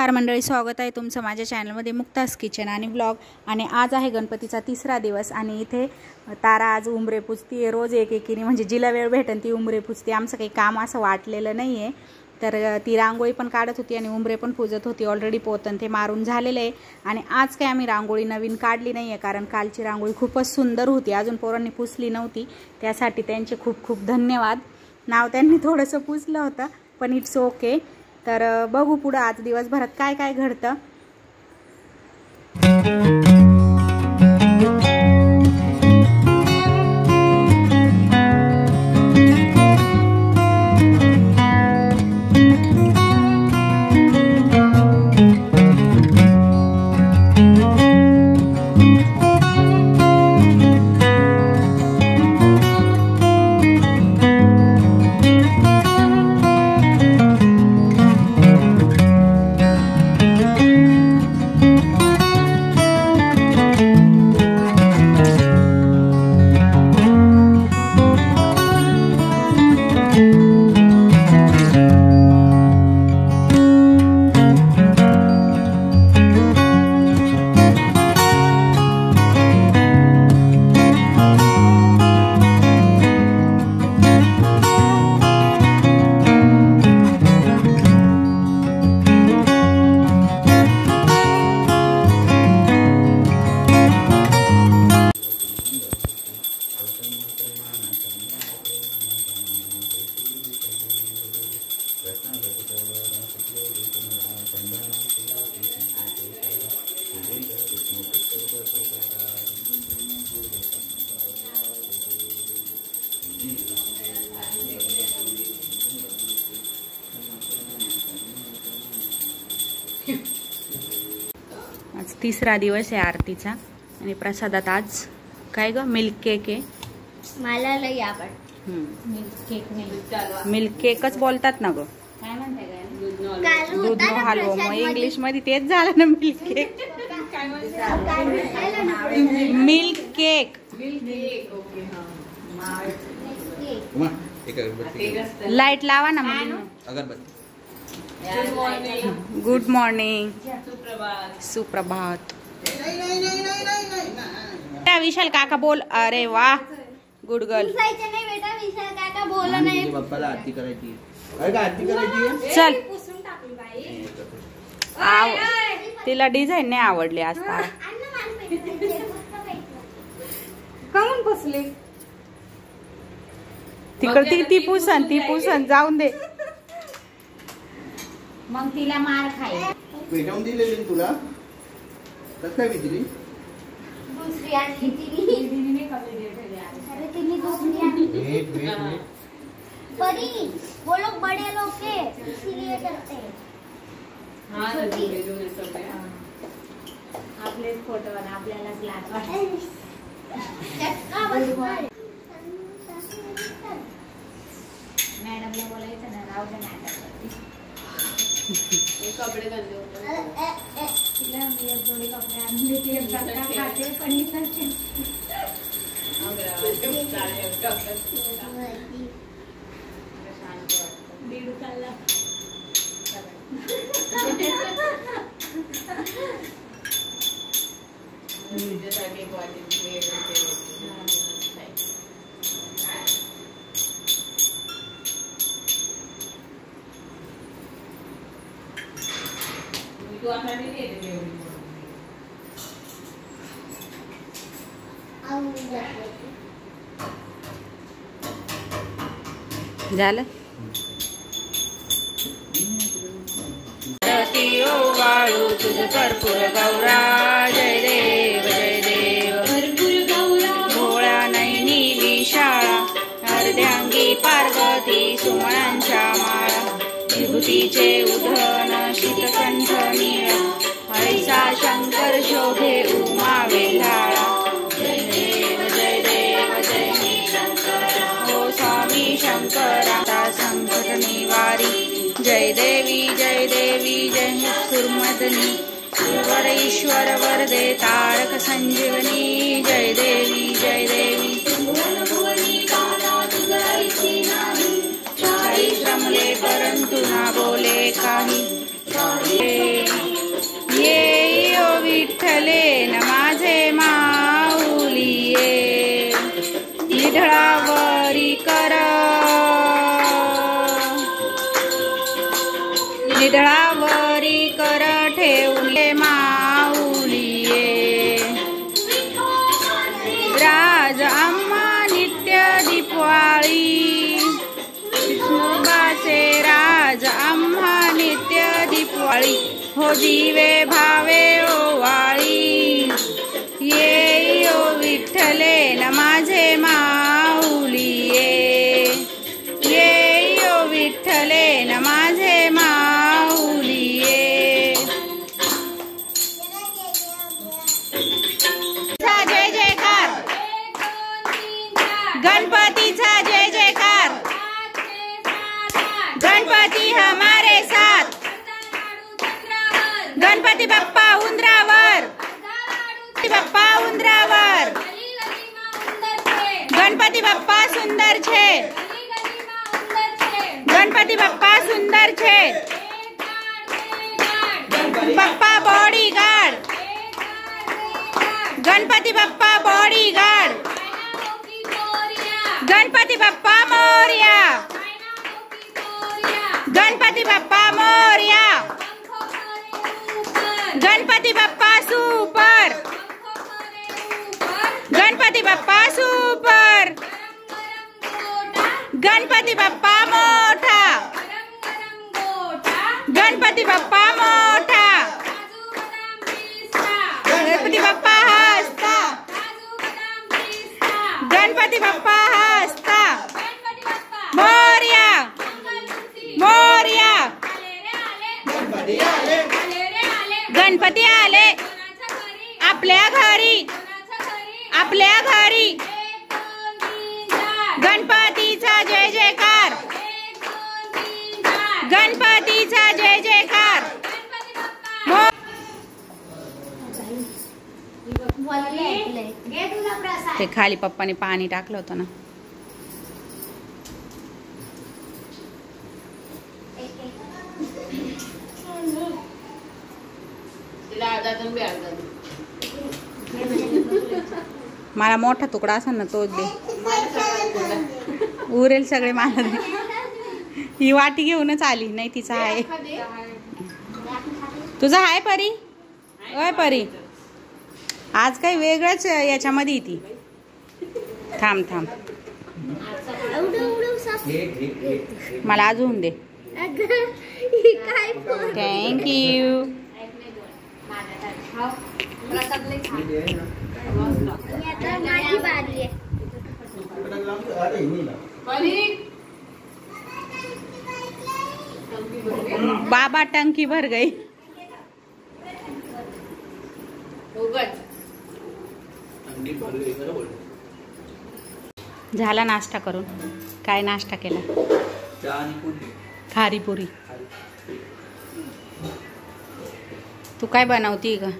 नमस्कार मंडळी, स्वागत आहे तुमचं माझ्या चॅनलमध्ये मुक्तास किचन आणि ब्लॉग। आणि आज आहे गणपतीचा तिसरा दिवस आणि इथे तारा आज उंबरे पुजती। रोज एक एकीने म्हणजे जिला वेळ भेटेल ती उंबरे पुजते। आमचं काही काम असं वाटलेलं नाही आहे, तर ती रांगोळी पण काढत होती आणि उंबरे पण पुजत होती। ऑलरेडी पोतन ते मारून झालेलं आहे आणि आज काही आम्ही रांगोळी नवीन काढली नाही आहे, कारण कालची रांगोळी खूपच सुंदर होती, अजून पोरांनी पुसली नव्हती। त्यासाठी त्यांचे खूप खूप धन्यवाद। नाव त्यांनी थोडंसं पुसलं होतं पण इट्स ओके। तर बघू पुढे आज दिवसभरात काय काय घडतं। आज तिसरा दिवस आहे आरतीचा आणि प्रसादात आज काय ग मिल्क केक आहे। मला लई आवडत मिल्क केक। नाही मिल्क केकच बोलतात ना ग, काय म्हणताय दूध नो हलवो, मग इंग्लिश मध्ये तेच झालं ना milk cake. Milk cake light लावा ना मग। गुड मॉर्निंग, सुप्रभात। विशाल काका बोल। अरे वाह, गुड गर्ल। नाही बेटा, विशाल काका बोला नाही। बाप्पाला आरती करायची। अरे आरती करायची चल। तिला डिझाईन नाही आवडली आज तारा। काऊन बसले तिकडे ती पुसन जाऊन दे। मग तिला मार खाई पेटवून दिलेली तुला कसं काय विचारली? दुसरी आणली तिने अरे तिने दुसरी आणली। परी वो लोग बड़े लोग के इसीलिए करते हैं। आपले फोटो बना, आपल्याला ग्लास मॅडमला बोलायचं ना, राहू दे नाटक। कपडे घालले होते तिला, मी एक जोडी कपडे आणले ते खाते पण झालं। वाळू तुझ कर्पूर गौरा, जय देव जय देव। कर्पूर गौरा भोळ्या नैनी विशाळा, अर्ध्यांगी पार्वती सुमनांच्या माळा। विभूतीचे उधन शीतकंठ नीळ, हरिसा शंकर शोभे उमा वेल्हाळा। जय देव जय देव जय शंकरा, हो स्वामी शंकरा संकट निवारी। जय देवी जय सुरमदनी, ईश्वर ईश्वर वरदे तारक संजीवनी। जय देवी चारी श्रमले परंतु ना बोले काही। निधळावरी कर, निधळावरी कर ठेवून माऊलिये, राज आम्हा नित्य दीपवाळी, विष्णुबाचे राज आम्हा नित्य दीपवाळी, हो दिवे भावे ओवाळी, ये ओ विठ्ठले न माझे माऊलिये, ये ओ विठ्ठले न माझे माऊलिये. जय जयकार गणपतीचा, जय जयकार गणपती हमारे साथ, गणपती बाप्पा उंदरावर, बाप्पा उंदरावर, गणपती बाप्पा सुंदर छे, गणपती बाप्पा सुंदर छे, बाप्पा bodyguard, Ganpati Bappa bodyguard, Ganpati Bappa Morya, Ganpati Bappa Morya, Ganpati Bappa super, Ganpati Bappa super, Ganpati Bappa मोठा, गणपती बाप्पा मोठा, गणपती बाप्पा हसता, गणपती बाप्पा हसता, मोरया मोरया, गणपती आले आपल्या घरी, आपल्या घरी, गणपतीचा जय जयकार, गणपतीचा जय जयकार. ते खाली पप्पाने पाणी टाकलं होतं ना. मला मोठा तुकडा असेल ना तोच दे, उरेल सगळे मला दे. ही वाटी घेऊनच आली नाही, तिचा आहे. तुझा आहे परी? ओय परी, आज काही वेगळंच याच्यामध्ये ती. थांब थांब, मला अजून दे. थँक्यू. माझी बारी आहे. बाबा टंकी भर गई. झाला नाश्ता करून. काय नाश्ता केला? खारी पुरी. तू काय बनवती ग?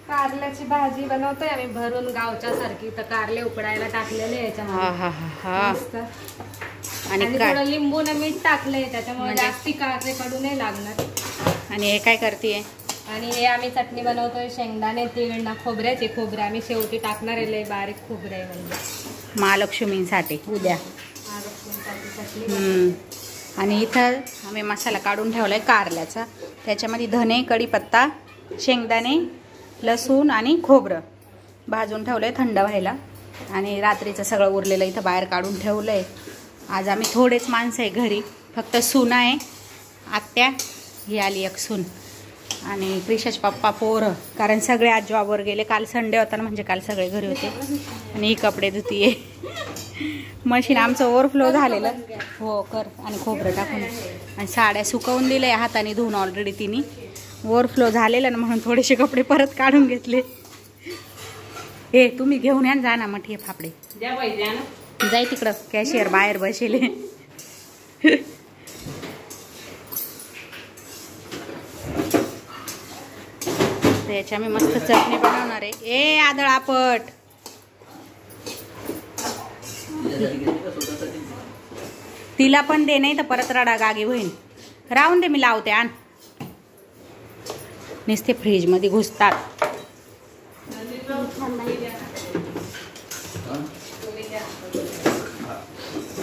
कारल्याची भाजी बनवतोय आम्ही भरून गावच्या सारखी. तर कारले उकडायला टाकलेले याच्यामध्ये आणि थोडं लिंबू न मीठ टाकलंय, त्याच्यामुळे जास्ती कारले कडू नाही लागणार. आणि हे काय करतेय? आणि हे आम्ही चटणी बनवतोय शेंगदाणे तीळ ना खोबऱ्याचे. खोबरे आम्ही शेवटी टाकणार आहे, बारीक खोबरे आहे म्हणजे महालक्ष्मींसाठी उद्या. आणि इथं आम्ही मसाला काढून ठेवलाय कारल्याचा. त्याच्यामध्ये धने, कढीपत्ता, शेंगदाणे, लसूण आणि खोबरं भाजून ठेवलंय थंड व्हायला. आणि रात्रीचं सगळं उरलेलं इथं बाहेर काढून ठेवलंय. आज आम्ही थोडेच माणसं आहे घरी, फक्त सून आहे, आत्या ही आली एक सून आणि क्रिशाचे पप्पा, पोरं. कारण सगळे आज जॉबवर गेले. काल संडे होता ना, म्हणजे काल सगळे घरी होते. आणि ही कपडे धुतीये. मशीन आमचं ओव्हरफ्लो झालेलं. हो कर. आणि खोबरं टाकून आणि साड्या सुकवून दिल्या हाताने धुवून ऑलरेडी तिने. ओव्हरफ्लो झालेलं ना, म्हणून थोडेसे कपडे परत काढून घेतले. हे तुम्ही घेऊन या जा ना मठी फापडे. जाय तिकडं, कॅशियर बाहेर बसेले. याची आम्ही मस्त चटणी बनवणार आहे. ए आदळापट, तिला पण दे, नाही तर परत रडा गागी होईल. राहून दे, मी लावते. आण. नुसते फ्रीज मध्ये घुसतात.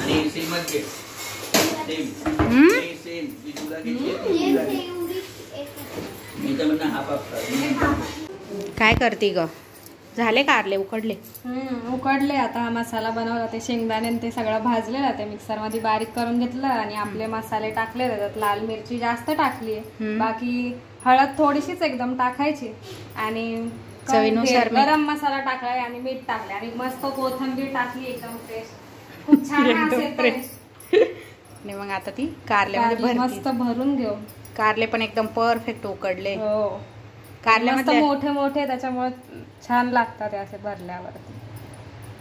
आणि सेमच घे. सेम ती तुला घेतली मी तर म्हणणं हाफ हाफ. काय करते ग? झाले कारले उकडले? उकडले. आता हा मसाला बनवला, ते शेंगदाणे ते सगळं भाजलेलं, ते मिक्सर मध्ये बारीक करून घेतलं आणि आपले मसाले टाकले. त्याच्यात लाल मिरची जास्त टाकली, बाकी हळद थोडीशीच एकदम टाकायची आणि चवीनुसार गरम मसाला टाकलाय आणि मीठ टाकले आणि मस्त कोथिंबीर टाकली एकदम फ्रेश. खूप छान असेल. आणि मग आता ती कारल्यामध्ये मस्त भरून घेऊ. कारले पण एकदम परफेक्ट उकडले. हो, कारल्यामध्ये मोठे मोठे, त्याच्यामुळे छान लागतात असे भरल्यावर.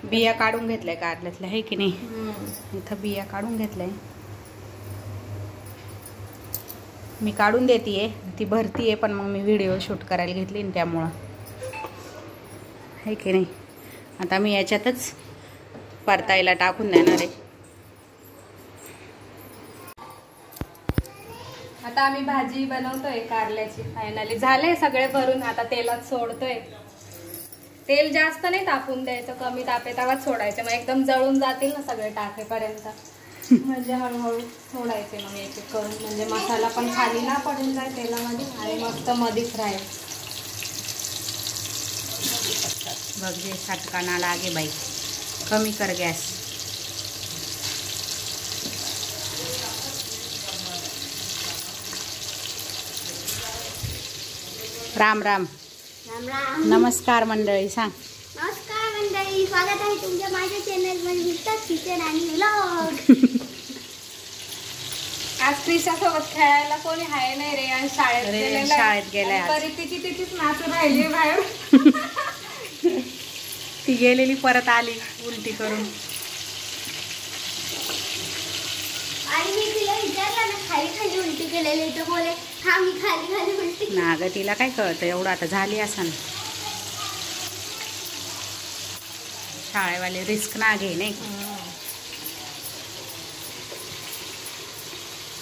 बिया काढून घेतलाय कारल्यातल्या, आहे की नाही? इथं बिया काढून घेतलाय. मी काढून देतीये, ती भरतीये, पण मग मी व्हिडिओ शूट करायला घेतली ना त्यामुळं, आहे की नाही? आता मी याच्यातच परतायला टाकून देणार आहे. आता आम्ही भाजी बनवतोय कारल्याची. फायनली झाले सगळे भरून. आता तेलात सोडतोय. तेल जास्त नाही तापून द्यायचं, कमी तापेतावाच सोडायचं, मग एकदम जळून जातील ना सगळे टाकेपर्यंत. म्हणजे हळूहळू सोडायचे मग एक एक करून, म्हणजे मसाला पण खाली ना पडून जाईल तेलामध्ये आणि मस्त मधीच राहील. बघ जे चटकाना लागे बाई, कमी कर गॅस. राम राम. राम राम. नमस्कार मंडळी. सांग. नमस्कार मंडळी, स्वागत आहे तुमच्या माझ्या चॅनल मध्ये मुक्तास किचन आणि व्लॉग. आज क्रिशा सोबत खेळायला कोणी आहे नाही रे, आणि शाळेत गेलाय. परिस्थिती तिथीच नाचून राहिली बाहेर. ती गेलेली परत आली उलटी करून. आणि मी तिला विचारलं ना खाली खाली उलटी केलेली, तर बोले हा मी खाली खाली उलटी. ना ग, तिला काय कळतं एवढं, आता झाली असं. शाळेवाले रिस्क ना घे नाही.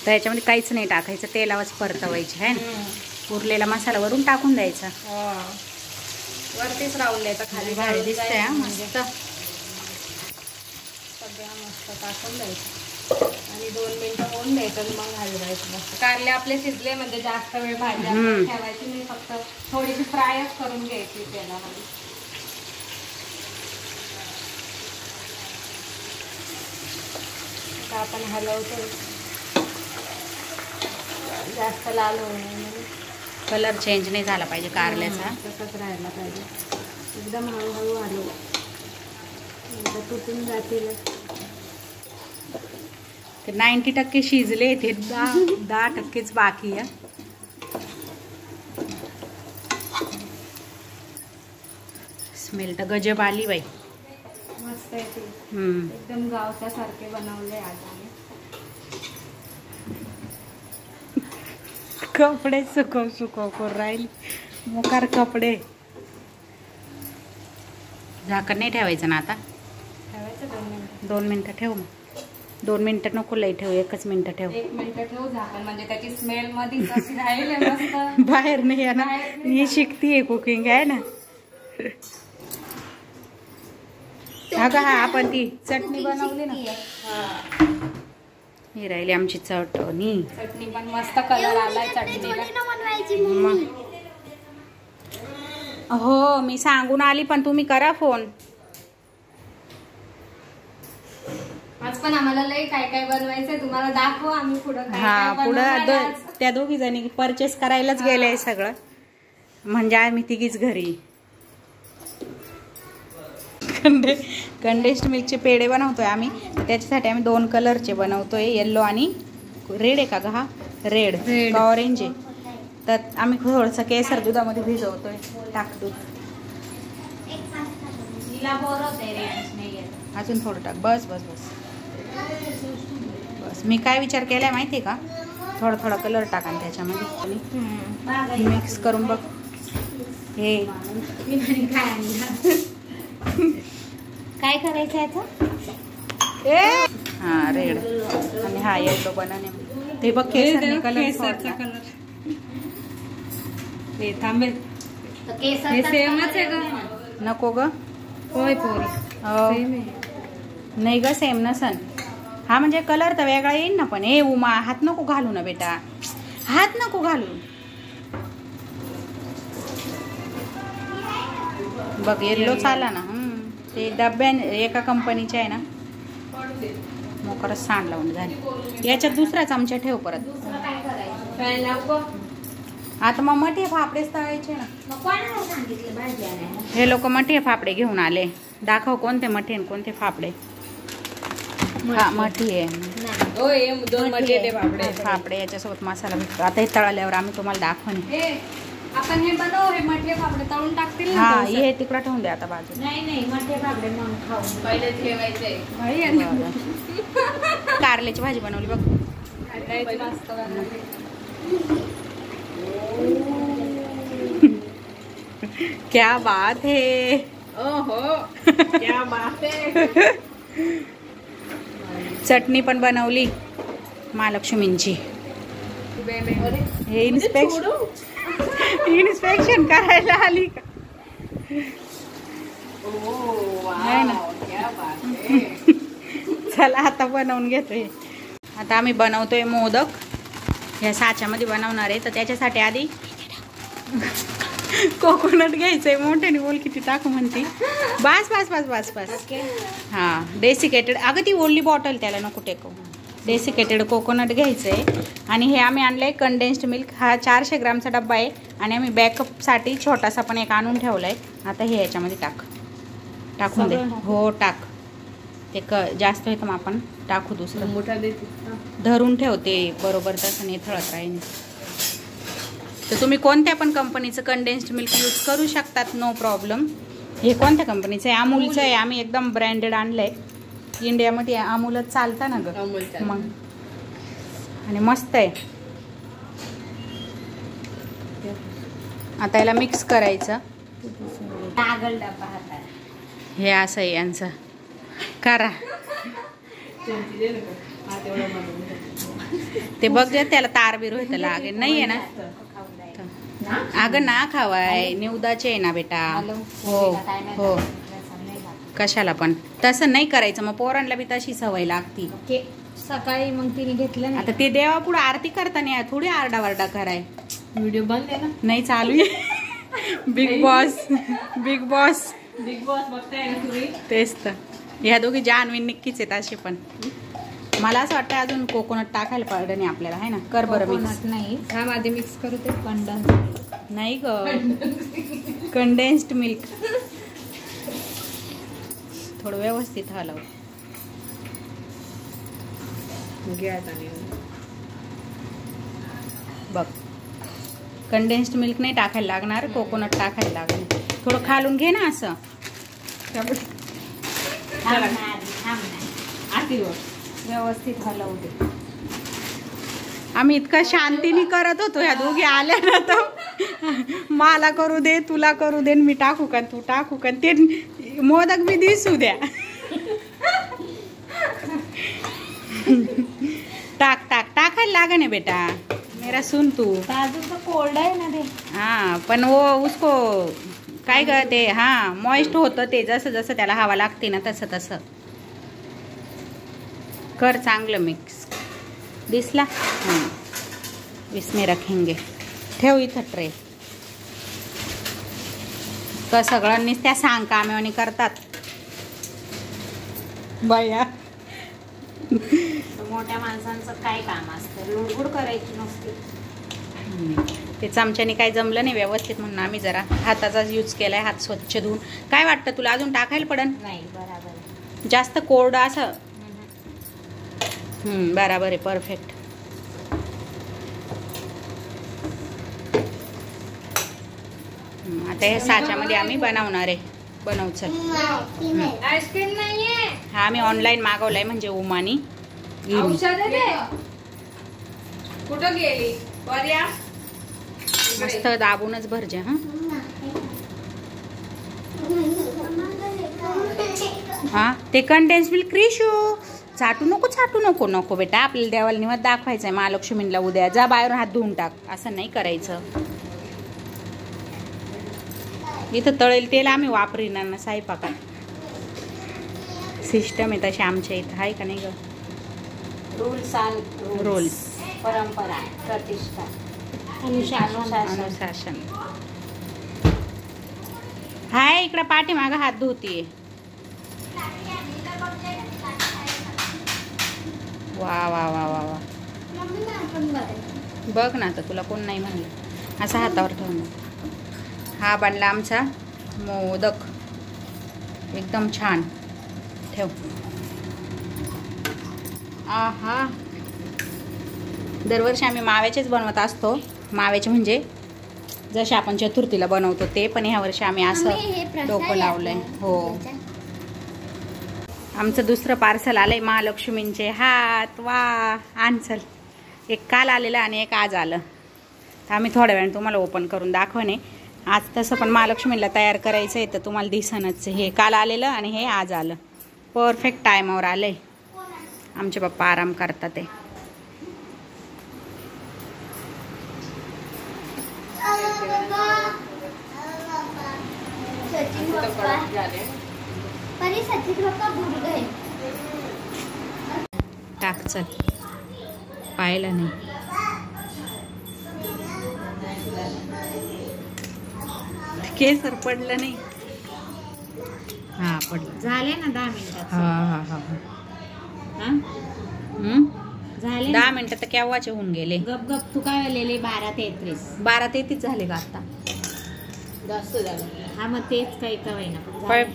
तर याच्यामध्ये काहीच नाही टाकायचं, तेलावरच परतवायचे आहे ना. उरलेला मसाला वरून टाकून द्यायचा. वरतीच राहून द्यायचं, खाली भारी दिसतंय हा, मस्त. सगळ्या मस्त टाकून द्यायचं आणि 2 मिनिटं होऊन द्यायचं, मग हलवायचं मस्त. कारले आपले शिजले म्हणजे जास्त वेळ भाजी ठेवायची नाही, फक्त थोडीशी फ्रायच करून घ्यायची तेलामध्ये. आता आपण हलवतो, जास्त लाल होऊ नये. कलर चेंज नाही झाला पाहिजे कारल्याचा, तसंच राहायला पाहिजे. एकदम हळूहळू हलवू, तुटून जातील. ते 90% शिजले, ते 10% बाकी आहे. स्मेल तर गजब आली बाई, मस्त आहे ते. एकदम गावच्या सारखे बनवले आज आम्ही. कपडे सुकव करून राहिली, मोकार कपडे. झाकण नाही ठेवायचं ना आता? ठेवायचं 2 मिनिटं ठेव. मग 2 मिनिटं नको लई ठेव, 1 मिनिटं ठेव. 1 मिनिट ठेवू झाकण, म्हणजे त्याची स्मेल मध्ये कशी राहील मस्त. बाहेर नाही आहे ना, मी शिकतीये कुकिंग आहे ना. अगं हा, आपण ती चटणी बनवली ना, ही राहिली आमची चटणी. चटणी पण मस्त कलर आलाय चटणीला. हो, मी सांगून आली, पण तुम्ही करा फोन. आज पण आम्हाला लई काय काय बनवायचंय, तुम्हाला दाखवू आम्ही पुढं. हा, पुढं त्या 2 जणी परचेस करायलाच गेले सगळं, म्हणजे आम्ही तिघीच घरी. कंडेस्ड मिल्कचे पेढे बनवतोय आम्ही. त्याच्यासाठी आम्ही 2 कलरचे बनवतोय, येल्लो आणि रेड आहे का ग? हा रेड का ऑरेंज आहे. तर आम्ही थोडंसं केसर दुधामध्ये भिजवतोय, टाक दूध. अजून थोडं टाक, बस बस बस बस. मी काय विचार केलाय माहिती आहे का, थोडा थोडा कलर टाका त्याच्यामध्ये, मिक्स करून बघ. हे काय करायचं याचं? हा रेड आणि हा येलो बनाने. ते बघ केसरचा कलर. हे थांबे, हे सेमच आहे का? नको ग. होय पोरी, नाही ग, सेम नसन. हा म्हणजे कलर तर वेगळा येईल ना, पण हे उमा हात नको घालू ना बेटा, हात नको घालू. बघ येल्लोच आला ना. ते डब्या एका कंपनीचे आहे ना, मोकरच सांड लावून झाली. याच्यात दुसरा चमचा ठेव परत. आता मग मठे फाफडेच तळायचे ना. हे लोक मठे फाफडे घेऊन आले. दाखव कोणते मठे आणि कोणते फाफडे. हा मठी आहे. फाफडे याच्यासोबत मसाला भेटतो. आता हे तळल्यावर आम्ही तुम्हाला दाखवून. आपण हे बनवू, हे मठे फाफडे तळून टाकतील ना. हा हे तिकडे ठेवून द्या आता बाजू. नाही मठे फाफडे मग खाऊ पहिले ठेवायचंय. कारल्याची भाजी बनवली बघ. क्या बात है. ओहो क्या बात है. चटणी पण बनवली महालक्ष्मींची. हे इन्स्पेक्शन करायला आली का. है ना. क्या बात है. चला आता बनवून घेतोय. आता आम्ही बनवतोय मोदक. ह्या साच्यामध्ये बनवणार आहे, तर त्याच्यासाठी आधी कोकोनट घ्यायचंय. मोठ्याने बोल किती टाकू म्हणते. बस बस बस बस बस. हा डेसिकेटेड, अगं ती ओढली बॉटल त्याला नको टेकू. डेसिकेटेड कोकोनट घ्यायचंय. आणि हे आम्ही आणलंय कंडेन्स्ड मिल्क. हा 400 ग्रामचा डब्बा आहे. आणि आम्ही बॅकअपसाठी छोटासा पण एक आणून ठेवलाय. आता हे याच्यामध्ये टाकून दे. हो टाक. ते जास्त आहे तर मग आपण टाकू. दुसरं मोठा देते धरून ठेवते बरोबर, तसं नाही थळत राहील. तर तुम्ही कोणत्या पण कंपनीचं कंडेन्स्ड मिल्क यूज करू शकतात, नो प्रॉब्लेम. हे कोणत्या कंपनीचं आहे? अमूलचं आहे. आम्ही एकदम ब्रँडेड आणलंय. इंडियामध्ये अमूलच चालतं ना गं मग. आणि मस्त आहे. आता याला मिक्स करायचं. हे असं आहे यांचं. करा ते बघ त्याला तार बिर होतं लागेल. नाही आहे ना अगं ना खावाय. निवदाचे आहे ना बेटा. हो हो कशाला पण तसं नाही करायचं. मग पोरांना बी तशी सवय लागती. सकाळी मग तिने घेतलं ना. आता ते देवा पुढे आरती करताना थोडी आरडावरडा कराय. व्हिडिओ बंद आहे ना. नाही चालू आहे. Big boss big boss big boss बघताय ना तुम्ही. तेच तर. ह्या दोघी जान्हवी निक्कीच आहेत असे. पण मला असं वाटतं अजून कोकोनट टाकायला पाहिजे नाही आपल्याला, आहे ना. कर बरं मिक्स. नाही हा आधी मिक्स करू. ते कंडेन्स नाही ग, कंडेन्स्ड मिल्क. थोडं व्यवस्थित हलव. बघ कंडेन्स्ड मिल्क नाही टाकायला लागणार, कोकोनट टाकायला लागणार. थोडं खालून घे ना असं. व्यवस्थित हलवू दे. आम्ही इतकं शांतीने करत होतो. ह्या दोघी आल्या ना तर मला करू दे, तुला करू दे, मी टाकू का तू टाकू का. ते मोदक मी दिसू द्या. टाकायला लागा ना बेटा. मेरा सुन तू. कोल्ड आहे ना ते. हाँ पण वो उसको काय ग ते मॉइस्ट होतं ते. जसं जसं त्याला हवा लागते ना तसं तसं कर. चांगलं मिक्स दिसला. इसमें रखेंगे. ठेव इथं ट्रे. तर सगळ्यांनीच त्या सांग कामेवानी करतात बाया. मोठ्या माणसांचं काय काम असतं, लुडबुड करायची नसते. ते चमच्याने काय जमलं नाही व्यवस्थित म्हणून आम्ही जरा हाताचाच यूज केलाय. हात स्वच्छ धुवून. काय वाटतं तुला अजून टाकायला पडन? नाही बरोबर. जास्त कोरडं असं. बराबर आहे. परफेक्ट. आता हे साच्यामध्ये आम्ही बनवणार आहे. बनवू चल. आईस्क्रीम नाहीये. हा आम्ही ऑनलाईन मागवलाय म्हणजे उमानी. कुठं गेली पर्या. मस्त दाबूनच भरजे. हा ते कंडेन्स मिल्क. क्रिशू चाटू नको नको बेटा. आपल्याला देवाला निवद दाखवायचंय महालक्ष्मीला उद्या. जा बाहेरून हात धुवून टाक. असं नाही करायचं. इथं तळेल तेल आम्ही वापरीणार ना स्वयंपाकात. सिस्टम आहे तशी आमच्या इथं. आहे का नाही ग. रूल्स अँड रूल्स, परंपरा, प्रतिष्ठा, अनुशासन. हाय इकडं पाठीमागं हात धुतीये. वा वा वा वा वा. बघ ना, आता तुला कोण नाही म्हणलं. असा हातावर ठेवून. हा बनला आमचा मोदक, एकदम छान. ठेव. आहा, दरवर्षी आम्ही माव्याचेच बनवत असतो. माव्याचे म्हणजे जसे आपण चतुर्थीला बनवतो ते, पण ह्या वर्षी आम्ही असं डोकं लावलंय. हो, आमचं दुसरं पार्सल आलंय महालक्ष्मींचे हात. वा, आण चल. एक काल आलेलं आणि एक आज आलं. तर आम्ही थोड्या वेळाने तुम्हाला ओपन करून दाखवणे. आज तसं पण महालक्ष्मीला तयार करायचं आहे, तर तुम्हाला दिसनच. हे काल आलेलं आणि हे आज आलं. परफेक्ट टायमावर आलंय. आमचे पप्पा आराम करतात ते. टाक चल. पाहिलं नाही. केसर पडलं नाही. हा पडलं. झाले ना 10 मिनिटात. हा हा हा हा झाले 10 मिनिटं तर केव्हाचे होऊन गेले. गप गप. तू काय वेळेले 12:33. 12:33 झाले का आता? जास्त झालं. हा मग तेच काही का होईना.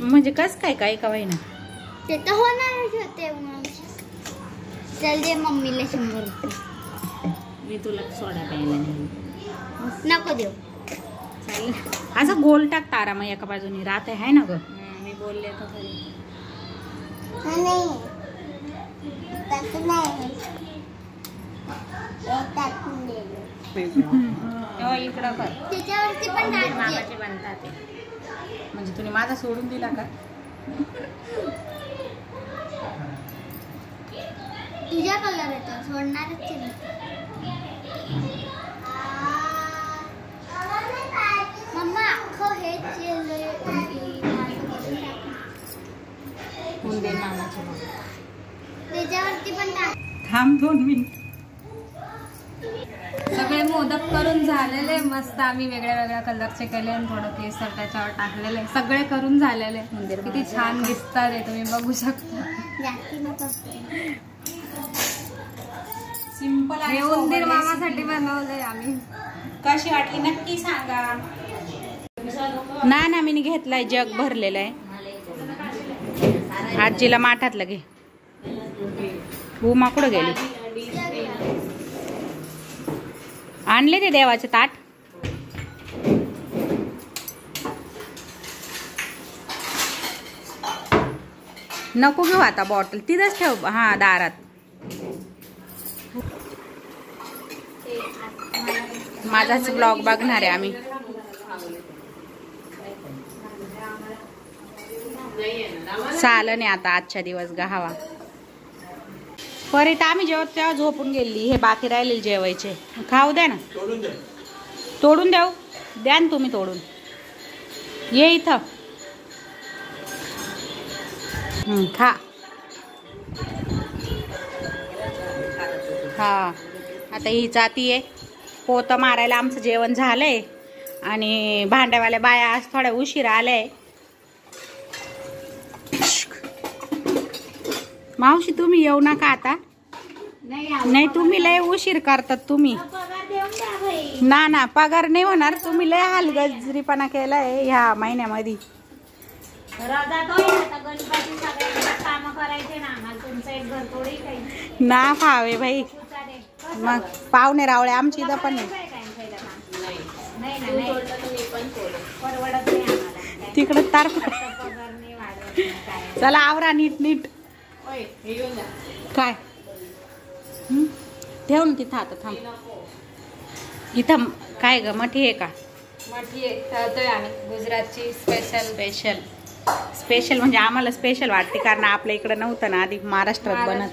म्हणजे कस काय काय का होईना. ते तर होणारच होते. चल दे मम्मीला 100 रुपये. मी तुला सोडा प्यायला नाही. नको देऊ. चालेल. असं गोल टाक तारा, मग एका बाजूनी राहत आहे ना ग. मी बोलले तर खरी. इकडं कर. त्याच्यावरती पण मामाचे बनतात ते. म्हणजे तुम्ही माझा सोडून दिला का? तुझ्या कलर येतो, सोडणारच मम्मा. अख्खं हे त्याच्यावरती पण टाक. थांब 2 मिनिट. सगळे मोदक करून झालेले. मस्त आम्ही वेगळ्या वेगळ्या कलरचे केले आणि थोडं केसर त्याच्यावर टाकलेले. सगळे करून झालेले. किती छान दिसतात हे, तुम्ही बघू शकता. सिंपल. हे उंदीर मामासाठी बनवलंय आम्ही. कशी वाटली नक्की सांगा. ना मी घेतलाय, जग भरलेलं आहे. आजीला माठातलं घे. उमा कुठं गेली? आणले ते देवाचे ताट. नको घेऊ आता बॉटल, तिथंच ठेव. हा दारात. माझाच ब्लॉग बघणार आहे आम्ही. चालं नाही आता आजच्या दिवस गावा. परत आम्ही जेवत तेव्हा झोपून गेली. हे बाकी राहिलेले जेवायचे. खाऊ द्या ना. तोडून देऊ द्या ना तुम्ही तोडून. ये इथं. खा. हा आता ही जाती आहे. पोतं मारायला आमचं जेवण झालंय. आणि भांड्यावाल्या बाया आज थोड्या उशिरा आल्याय. मावशी तुम्ही येऊ नका आता. नाही तुम्ही लय उशीर करतात तुम्ही. ना पगार नाही होणार. तुम्ही लय हलगर्जीपणा केलाय ह्या महिन्यामध्ये. ना फावे भाई. मग पाहुणे रावळे आमची इथं पण तिकडं तार. चला आवरा नीट नीट. काय ठेव ना तिथं आता. थांब. इथं काय ग मठी आहे का? मठी ठेवतोय आम्ही. गुजरातची स्पेशल म्हणजे आम्हाला स्पेशल वाटते, कारण आपल्या इकडे नव्हतं ना आधी. महाराष्ट्रात बनत.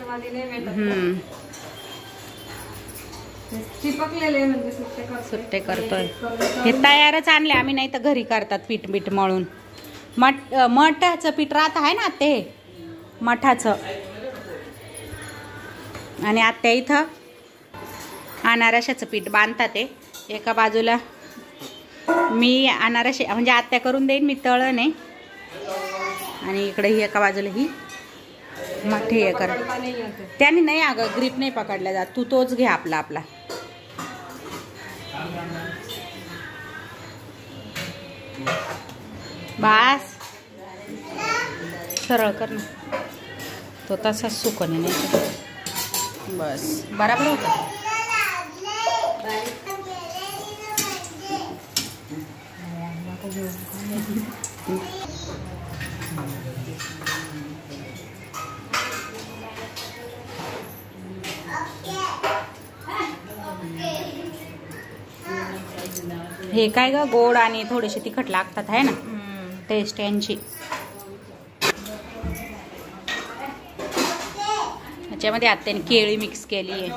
चिपकलेले म्हणजे सुट्टे करतोय. हे तयारच आणले आम्ही, नाही तर घरी करतात पीठ मळून. मठाचं पीठ राहत आहे ना ते. मठाचं आणि आत्या इथं अनारशाचं पीठ बांधतात ते. एका बाजूला मी अनारसे म्हणजे आत्या करून देईन, मी तळण आहे. आणि इकडे ही एका बाजूला ही मोठी हे कर. त्याने नाही अगं ग्रीप नाही पकडल्या जात. तू तोच घे आपला आपला. बास सरळ कर ना. तो तसाच सुकणे नाही. बस बराबर होतं. हे काय ग गोड आणि थोडेसे तिखट लागतात आहे ना टेस्ट यांची. त्याच्यामध्ये आत्याने केळी मिक्स केली आहे.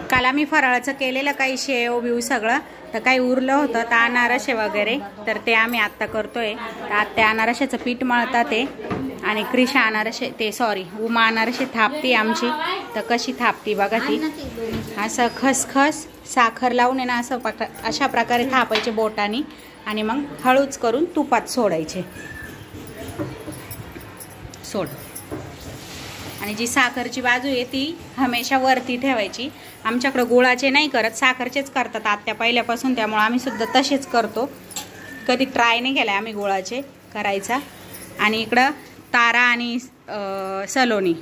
काल आम्ही फराळाचं केलेलं काही शेव बिव सगळं, तर काही उरलं होतं तर अनारसे वगैरे, तर ते आम्ही आत्ता करतोय. तर आत्या अनारशाचं पीठ मळतात ते, आणि क्रिशा अनारसे ते सॉरी उमा अनारसे थापती आमची. तर कशी थापती बघा ती. असं खसखस साखर लावून आहे ना असं अशा प्रकारे थापायचे बोटाने, आणि मग हळूच करून तुपात सोडायचे. सोड. आणि जी साखरची बाजू आहे ती हमेशा वरती ठेवायची. आमच्याकडं गुळाचे नाही करत, साखरचेच करतात आत्या पहिल्यापासून, त्यामुळे आम्ही सुद्धा तसेच करतो. कधी ट्राय नाही केला आम्ही गुळाचे करायचा. आणि इकडं तारा आणि सलोनी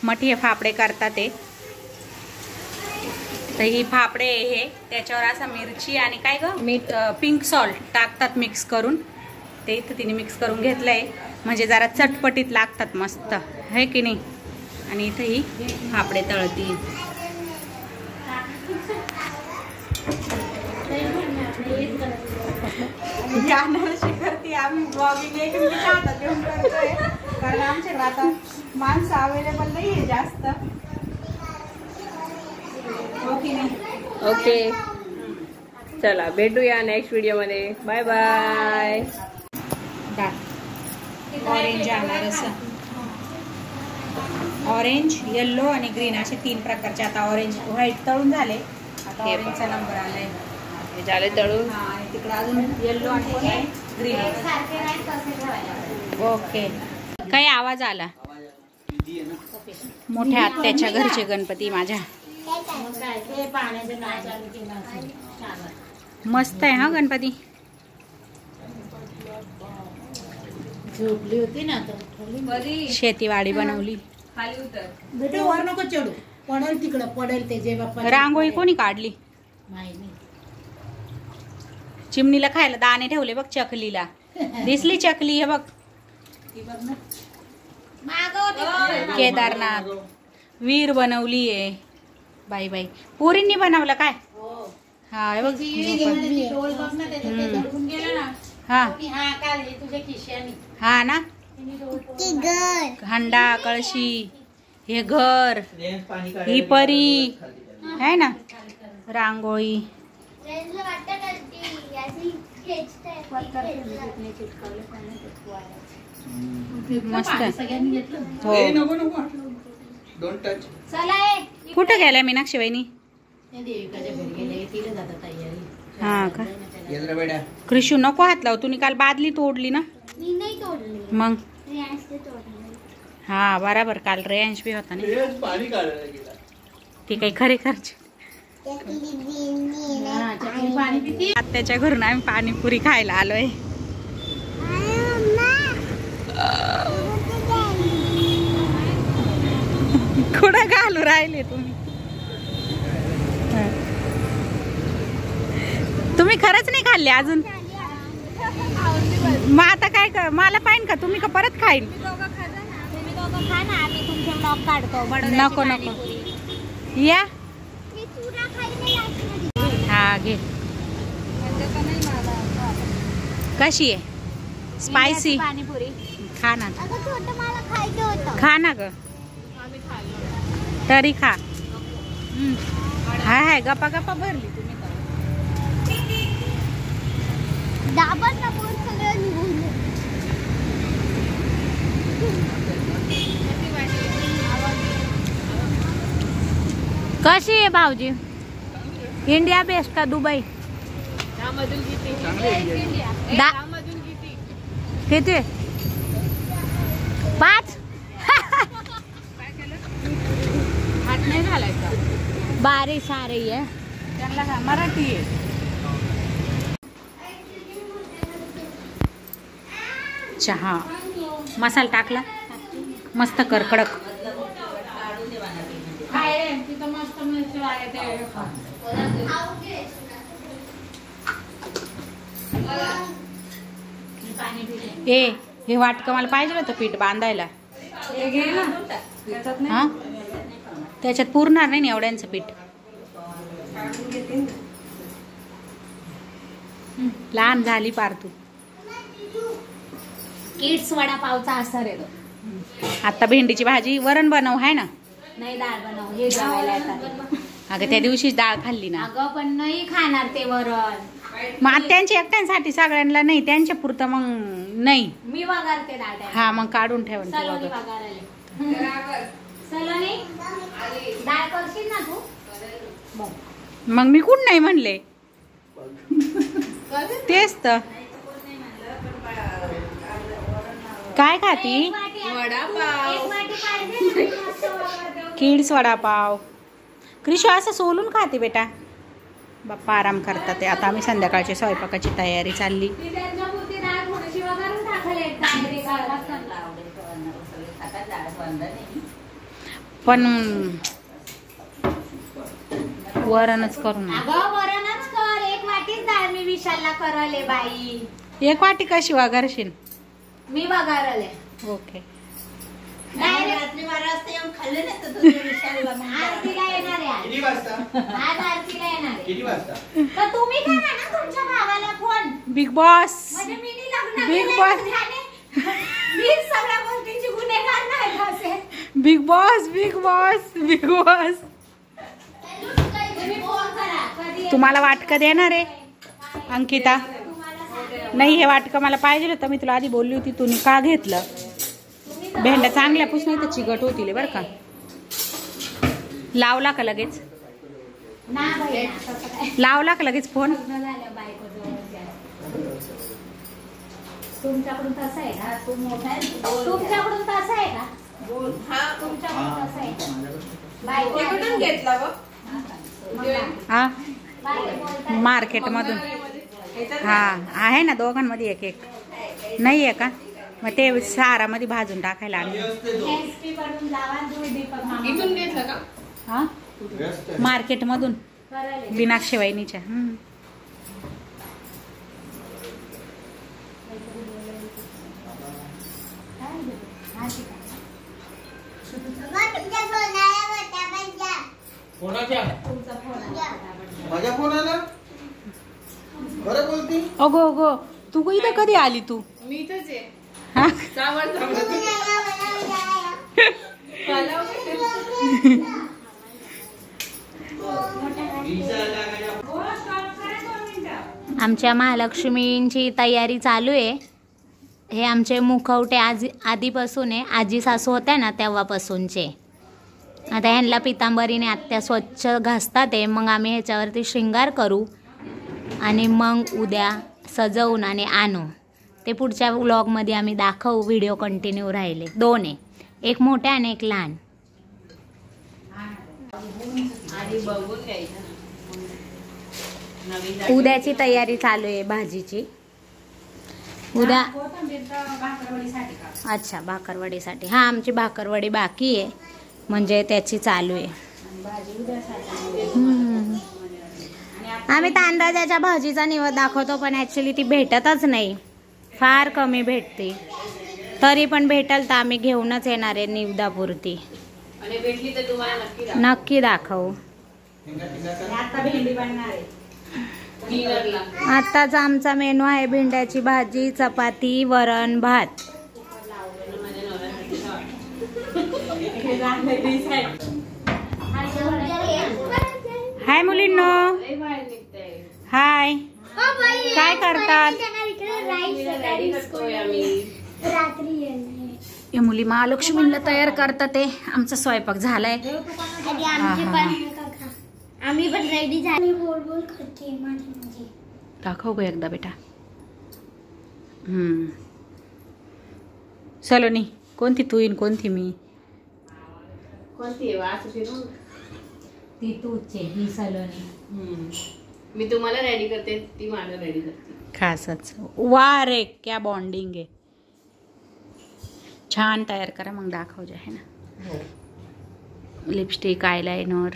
मठी फाफडे करतात ते. तर ही फाफडे हे त्याच्यावर असं मिरची आणि काय ग मीठ पिंक सॉल्ट टाकतात मिक्स करून. ते इथं तिने मिक्स करून घेतलंय म्हणजे जरा चटपटीत लागतात मस्त है की नाही. आणि इथं ही फाफडे तळती. करते आम्ही ब्लॉगिंग एकमेकींच्या हातात घेऊन करतोय, कारण आमच्याकडे आता माणसं अवेलेबल नाही आहे जास्त. ओके चला भेटूया नेक्स्ट व्हिडिओ मध्ये. Bye bye. ऑरेंज अनारस, ऑरेंज येल्लो आणि ग्रीन असे 3 प्रकारचे. आता ऑरेंज व्हाईट तळून झाले, आता ऑरेंजचा नंबर आलाय. झाले तळून. आणि तिकडे अजून येल्लो आणि ग्रीन. ओके. काही आवाज आला. मोठ्या आत्याच्या घरचे गणपती माझ्या मस्त आहे हा गणपती. झोपली होती ना शेतीवाडी बनवली. बेटा वर नको चढू, पडेल तिकडं पडेल ते जे बाप्पा. रांगोळी कोणी काढली? माहिती. चिमणीला खायला दाणे ठेवले बघ. चकलीला दिसली चकली हे बघ. केदारनाथ वीर बनवली आहे. बाई बाई पोरींनी बनवलं काय? हा हे बघ. हा हा ना. हंडा कळशी हे घर ही परी है ना. रांगोळी मस्त. हो कुठं गेल्या मीनाक्षी वहिनी? हा का. कृषू नको हात लाव. तुम्ही काल बादली तोडली ना. मग हा बराबर. काल रेंज बी होता ना. ती काही खरे खर्च. आत्याच्या घरून आम्ही पाणीपुरी खायला आलोय. कुठं घालू राहिले तुम्ही? तुम्ही खरंच नाही खाल्ले अजून? मग आता काय कर, मला पाहिजे का तुम्ही का परत खाईन? नको नको या. हा घे. कशी आहे? स्पायसी पाणीपुरी खा ना. खा ना ग. तरी खा. हाय हाय गप्पा गप्पा भरली तुम्ही. दाबा ना बोल सगळं निघून. कशी आहे भाऊजी? इंडिया बेस्ट का दुबई? किती? 5 हात नाही घालायचा. बारिश आ रही है. त्यांना मराठी आहे. चहा मसाला टाकला मस्त करकडक. हे वाटकं मला पाहिजे होतं पीठ बांधायला. हा त्याच्यात पुरणार नाही एवढ्यांचं पीठ. लहान झाली पार तू. किड्स वडापावचा असर आहे तो. आता भेंडीची भाजी वरण बनव आहे ना. नाही डाळ बनव. हे जेवायला येतात. अगं त्या दिवशीच डाळ खाल्ली ना. अगं पण नाही खाणार ते वरण. मग त्यांच्या एकट्यांसाठी सगळ्यांना नाही त्यांच्या पुरतं मग नाही. मी वगारते डाळ. हा मग काढून ठेव. सलोनी डाळ करशील ना तू? मग मी कुठ नाही म्हणले. तेच तर. काय खाती? किड्स वडापाव. क्रिशू असं सोलून खाते बेटा. बाप्पा आराम करतात ते. आता आम्ही संध्याकाळच्या स्वयंपाकाची तयारी चालली. पण वरणच करून. वरणच कर. एक वाटीच डाळ मी विशालला करले बाई. एक वाटी कशी वगारशील? मी वगारले. ओके. रात्री 12 वाजता येऊन खाल्ले नाही तर तुम्ही विशालला आरतीला येणार आहे. किती वाजता? आज आरतीला येणार आहे. किती वाजता? तर तुम्ही करा ना तुमच्या भावाला फोन. Big boss. म्हणजे मी नाही लग्न बिग केलंय बॉस. झाले. मी सगळ्या गोष्टींची गुन्हेगार नाही असे. Big boss big boss big boss. तुम्ही फोन करा. कधी तुम्हाला वाटकं देणार आहे अंकिता? नाही हे वाटकं मला पाहिजे होतं. मी तुला आधी बोलली होती. तू का घेतलं? भेंड्या चांगल्या पुस नाही तर चिकट होतील बरं का. लावला का लगेच? ना बाई ना, तसं काय. लावला का लगेच फोन? लग्न झालं बायको जवळ. तुमच्याकडून तसं आहे का? तू मोठा आहे. तुमच्याकडून तसं आहे का? तुमच्याकडून तसं आहे का? बायको घेतला हा बायको बोलतात. मार्केट मधून. हा आहे ना दोघांमध्ये एक एक. नाही आहे का? मग ते सारामध्ये भाजून टाकायला आणलं. एसपी कडून जावा. तुम्ही दीपक मामा इथून घेतलं का? हा मार्केट मधून करायला. बिनाक्षी वहिनीच्या. कोणाच्या? माझ्या फोन आला? बरं बोलती? अगो अगो तू इथं कधी आली तू? मी इथंच आहे. हा? आमच्या महालक्ष्मींची तयारी चालू आहे. हे आमचे मुखवटे आधीपासून आहे. आजी सासू होत्या ना तेव्हापासूनचे. आता ह्यांना पितांबरीने आत्या स्वच्छ घासतात आहे. मग आम्ही ह्याच्यावरती शृंगार करू आणि मग उद्या सजवून आणि आणू. ते पुढच्या व्लॉगमध्ये आम्ही दाखवू. व्हिडिओ कंटिन्यू राहिले. 2 आहे. एक मोठ्या आणि एक लहान. उद्याची तयारी चालू आहे भाजीची. उद्या अच्छा भाकरवडीसाठी. हा आमची भाकरवडी बाकी आहे म्हणजे त्याची चालू आहे. आम्ही तांदळाच्या भाजीचा निवड दाखवतो पण ॲक्च्युली ती भेटतच नाही. फार कमी भेटते. तरी पण भेटल तर आम्ही घेऊनच येणार आहे निवदापुरती. नक्की दाखवू. आत्ताचा आमचा मेनू आहे भेंड्याची भाजी, चपाती, वरण, भात. हाय मुलींनो. हाय काय करतात? या मुली महालक्ष्मीला तयार करतात. ते आमचा स्वयंपाक झालाय. आम्ही पण रेडी झाली. बोल बोल करते माझी. दाखव ग एकदा बेटा. सलोनी कोणती तू येईन कोणती मी? कोणती ती तूच आहे, ही सलोनी. मी तुम्हाला रेडी करते, ती मला रेडी करते. खासच. वा रे क्या बॉन्डिंग आहे. छान तयार करा मग दाखव जे आहे ना. लिपस्टिक आयलाइनर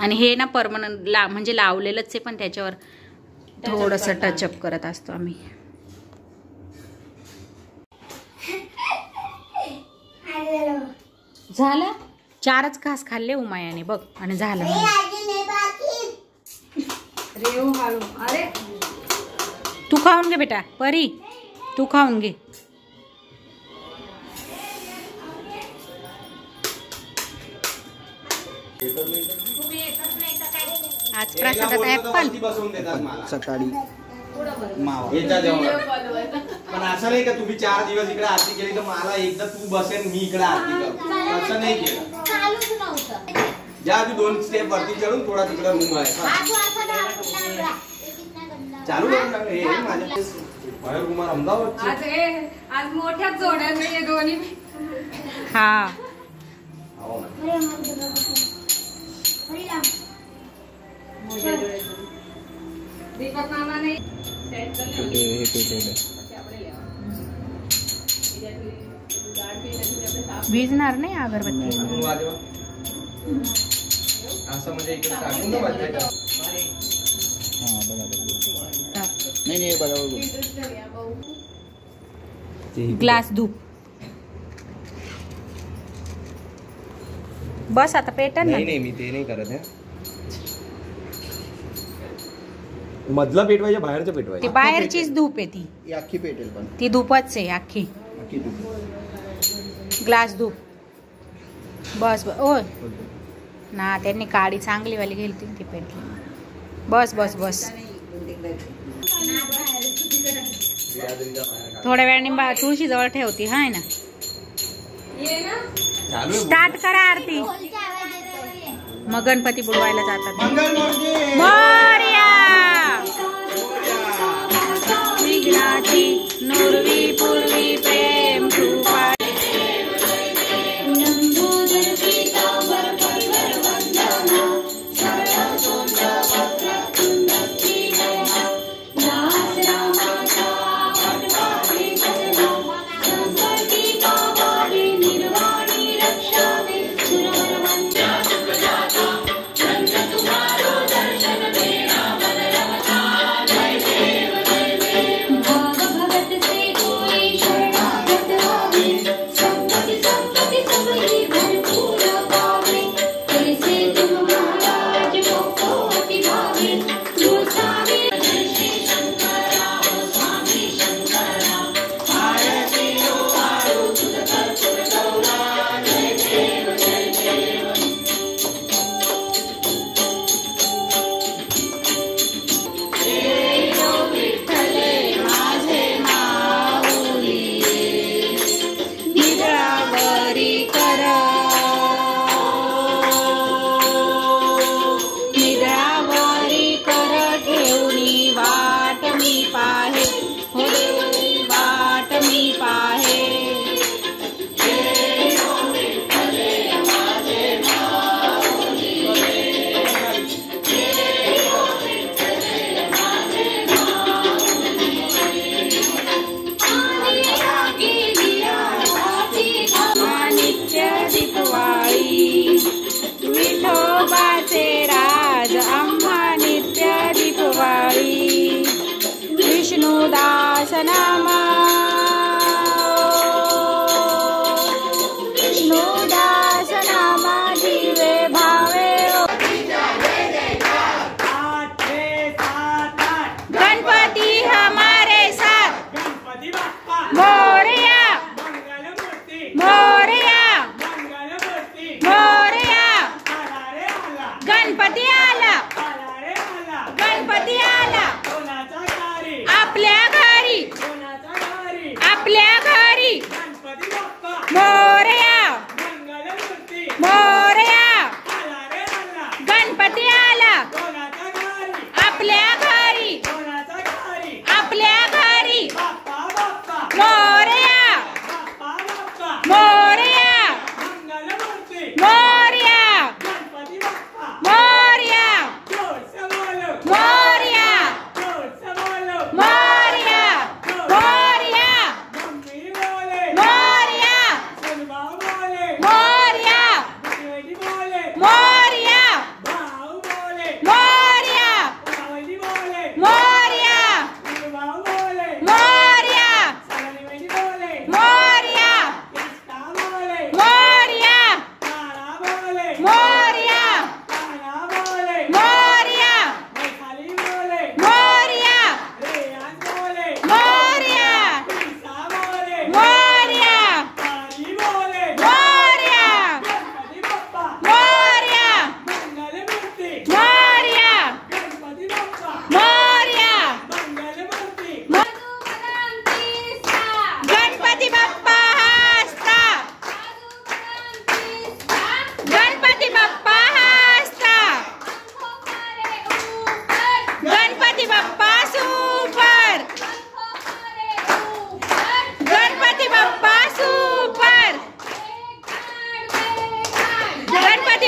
आणि हे ना परमनंट म्हणजे लावलेलंच आहे, पण त्याच्यावर थोडंसं टचअप करत असतो आम्ही. झालं 4च घास खाल्ले उमायाने बघ आणि झालं. अरे तू खाऊन घे बेटा. परी तू खाऊन घे. आज प्रसादात ऍपल सकाळी पण असं नाही का तुम्ही 4 दिवस इकडे आरती केली तर मला एकदा तू बसेल मी इकडे आरती करतो, असं नाही केलं. ज्या आधी 2 स्टेप वरती चढून थोडा तिकडे रूम आहे चालू हे माझ्या रूमात अहमदाबाद. आज मोठ्याच जोड्या दोन्ही. हा दीपक मामा नाही भिजणार नाही अगरबत्ती. असं म्हणजे इकडे टाकून ना वाजवायचं. नाही बघा ग्लास धूप. बस आता पेटन. नाही मी ते नाही करत आहे. मधलं पेटवायचं बाहेरचं पेटवायचं. ती बाहेरचीच धूप आहे ती अख्खी पेटेल पण ती धूपच आहे अख्खी. ग्लास धूप. बस ओ ना त्यांनी काडी चांगली वाली गेली ती पेटली. बस बस बस थोड्या वेळाने तुळशी जवळ ठेवती हाय ना. स्टार्ट करा आरती. मग गणपती बुडवायला जातात. मोरया विघ्नाची नुरवी पूर्वी प्रेम कृपा. विष्णुदास नामा विष्णुदास नामा जीवे भावे. गणपति हमारे साथ Morya Morya Morya.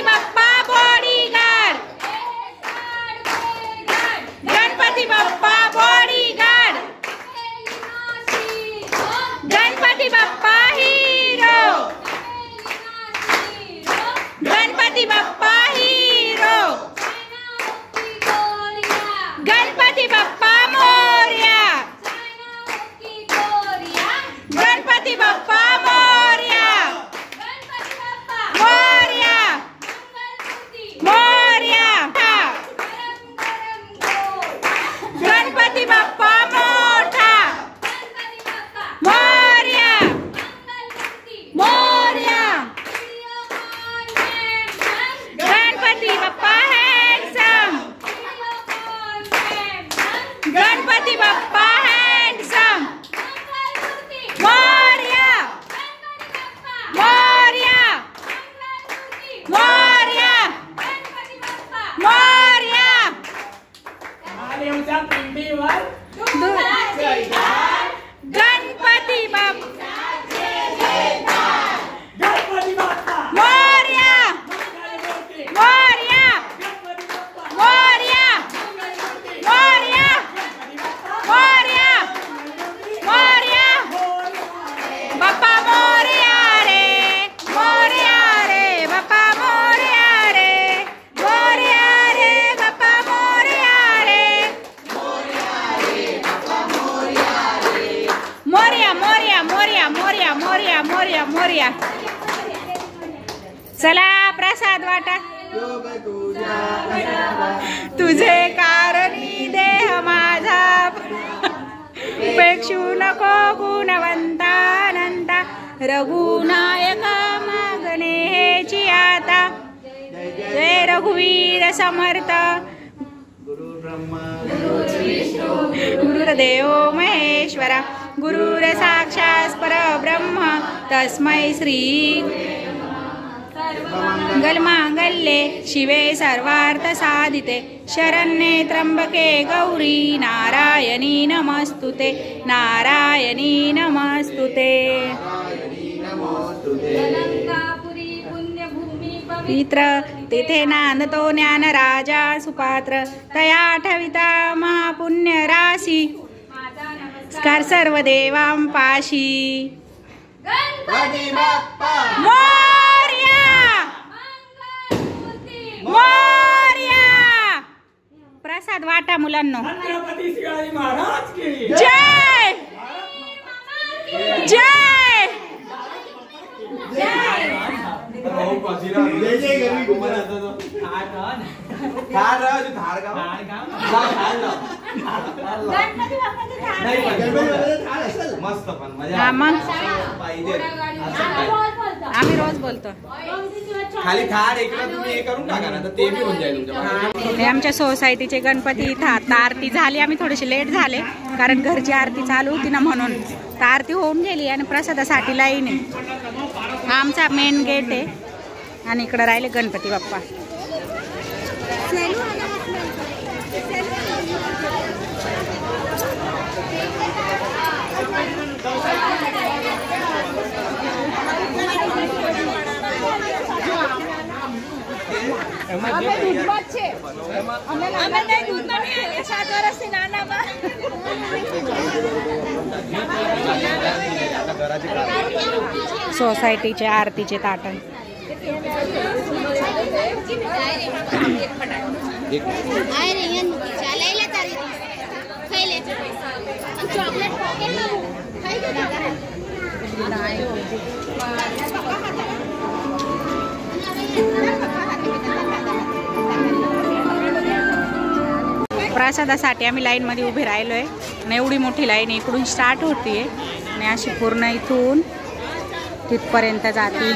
Ganpati Bappa bodyguard, Ganpati Bappa bodyguard, Ganpati Bappa hero, Ganpati Bappa hero, Ganpati Bappa Morya, Ganpati Bappa Morya, Morya, Morya, Ganpati Bappa मोठा, मोरया, मोरया, गणपती बाप्पा हँडसम, गणपती बाप्पा हँडसम, मोरया, मोरया, मोरया, मोरया, गणपती बाप्पा मोरया, मोरया, मोरया, मोरया, मोरया, मोरया, बाप्पा मोरया रे, मोरया रे, बाप्पा मोरया रे, मोरया रे, बाप्पा मोरया रे, मोरया, मोरया, मोरया, मोरया, मोरया, मोरया, मोरया. चला प्रसाद वाटा. तुझे कारणी देह माझा पेक्षू नको गुणवंतानंता, रघुनायक मागणे हेची आता. जय रघुवीर समर्थ. गुरुर्देव महेश्वरा, गुरुर साक्षात् परब्रह्म, तस्मै श्री मंगलमांगल्ये शिवे सर्वार्थ साधिते, शरण्ये त्र्यंबके गौरी नारायणी नमस्तुते, नारायणी नमस्तुते. पवित्र तेथे नांदतो ज्ञान राजा सुपात्र, तया ठविता महापुण्य राशी, स्कार सर्व देवां पाशी. मोरया, मोरया. प्रसाद वाटा मुलांनो. जय जय मस्त पण आम्ही रोज बोलतो. खाली थार एकला तुम्ही हे करून टाका ना, तर ते बी होऊन जाईल तुमच्या. हे आमच्या सोसायटीचे गणपती इथं आता आरती झाली. आम्ही थोडेसे लेट झाले कारण घरची आरती चालू होती ना, म्हणून तर आरती होऊन गेली आणि प्रसादासाठी लाईन आहे. हा आमचा मेन गेट आहे आणि इकडं राहिले गणपती बाप्पा. सोसायटीचे आरतीचे ताटण. प्रसादासाठी आम्ही लाईन मध्ये उभे राहिलोय आणि एवढी मोठी लाईन इकडून स्टार्ट होतीये आणि अशी पूर्ण इथून तिथपर्यंत जाते.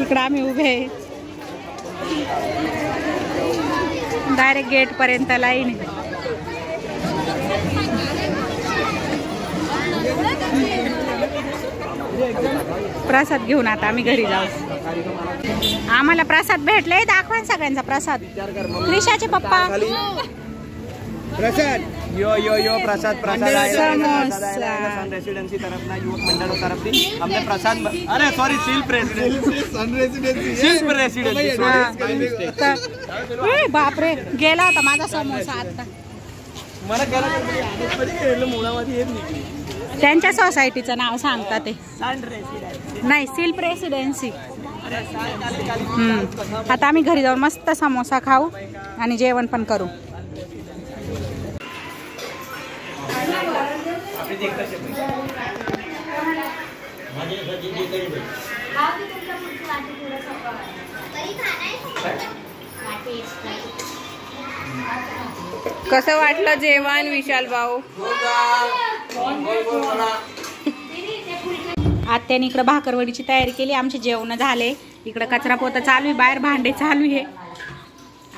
इकडं आम्ही उभे डायरेक्ट गेट पर्यंत लाईन. प्रसाद घेऊन आता आम्ही घरी जाऊ. आम्हाला प्रसाद भेटले. दाखवा सगळ्यांचा प्रसाद. त्रिशाचे पप्पा प्रसाद यो यो यो प्रसाद प्रसाद समोसा। सन रेसिडेंसी तरफ ना युवक मंडल तरफ थी हमने प्रसाद अरे सॉरी शिल्प रेसिडेंसी सन रेसिडेंसी शिल्प रेसिडेंसी बापरे गेला होता माझा समोसा आता मला केला मुळामध्ये येत नाही त्यांच्या सोसायटीचं नाव सांगतात ते नाही शिल्प रेसिडेन्सी आता आम्ही घरी जाऊन मस्त समोसा खाऊ आणि जेवण पण करू कसं वाटलं जेवण विशाल भाऊ आत्याने इकडे भाकरवडीची तयारी केली आमचे जेवण झाले इकडे कचरा पोता चालू आहे बाहेर भांडे चालू आहे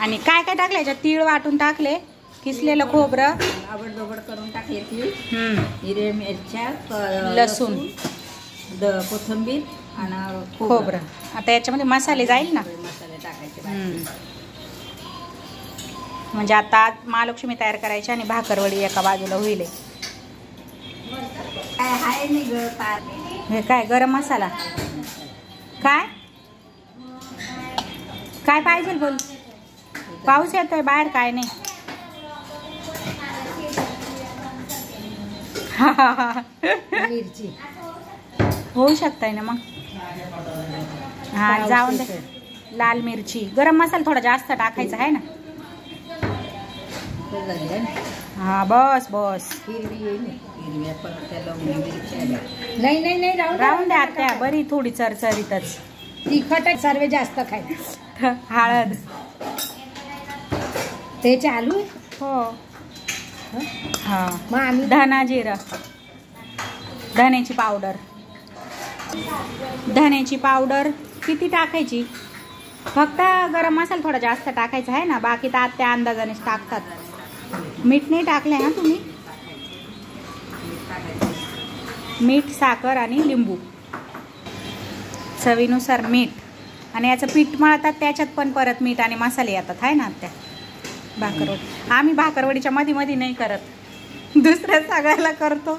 आणि काय काय टाकलं याच्यात तीळ वाटून टाकले किसलेलं खोबरं आवडदोबड करून टाकले हिरव्या मिरच्या लसूण कोथिंबीर आणि खोबरं आता याच्यामध्ये मसाले जाईल ना मसाले टाकायचे म्हणजे आता महालक्ष्मी तयार करायची आणि भाकरवडी एका बाजूला होईल हे काय गरम मसाला काय काय पाहिजे बोल पाऊस येतोय बाहेर काय नाही मिरची होऊ शकताय ना मग हा जाऊन दे लाल मिरची गरम मसाला थोडा जास्त टाकायचा आहे ना हा बस बस हिरव्या पत्त्या लवंगी मिरच्या नाही नाही नाही राहून द्या आत्या बरी थोडी चरचरीतच तिखट सर्व जास्त खायचं हळद ते चालू आहे हो हा मग आम्ही धना जिरं धण्याची पावडर धण्याची पावडर किती टाकायची फक्त गरम मसाला थोडा जास्त टाकायचा आहे ना बाकी तर त्या अंदाजानेच टाकतात मीठ नाही टाकले ना तुम्ही मीठ साखर आणि लिंबू चवीनुसार मीठ आणि याचं पीठ मळतात त्याच्यात पण परत मीठ आणि मसाले येतात आहे ना त्या भाकरवडी आम्ही भाकरवडीच्या मध्ये मध्ये नाही करत दुसऱ्या सगळ्याला करतो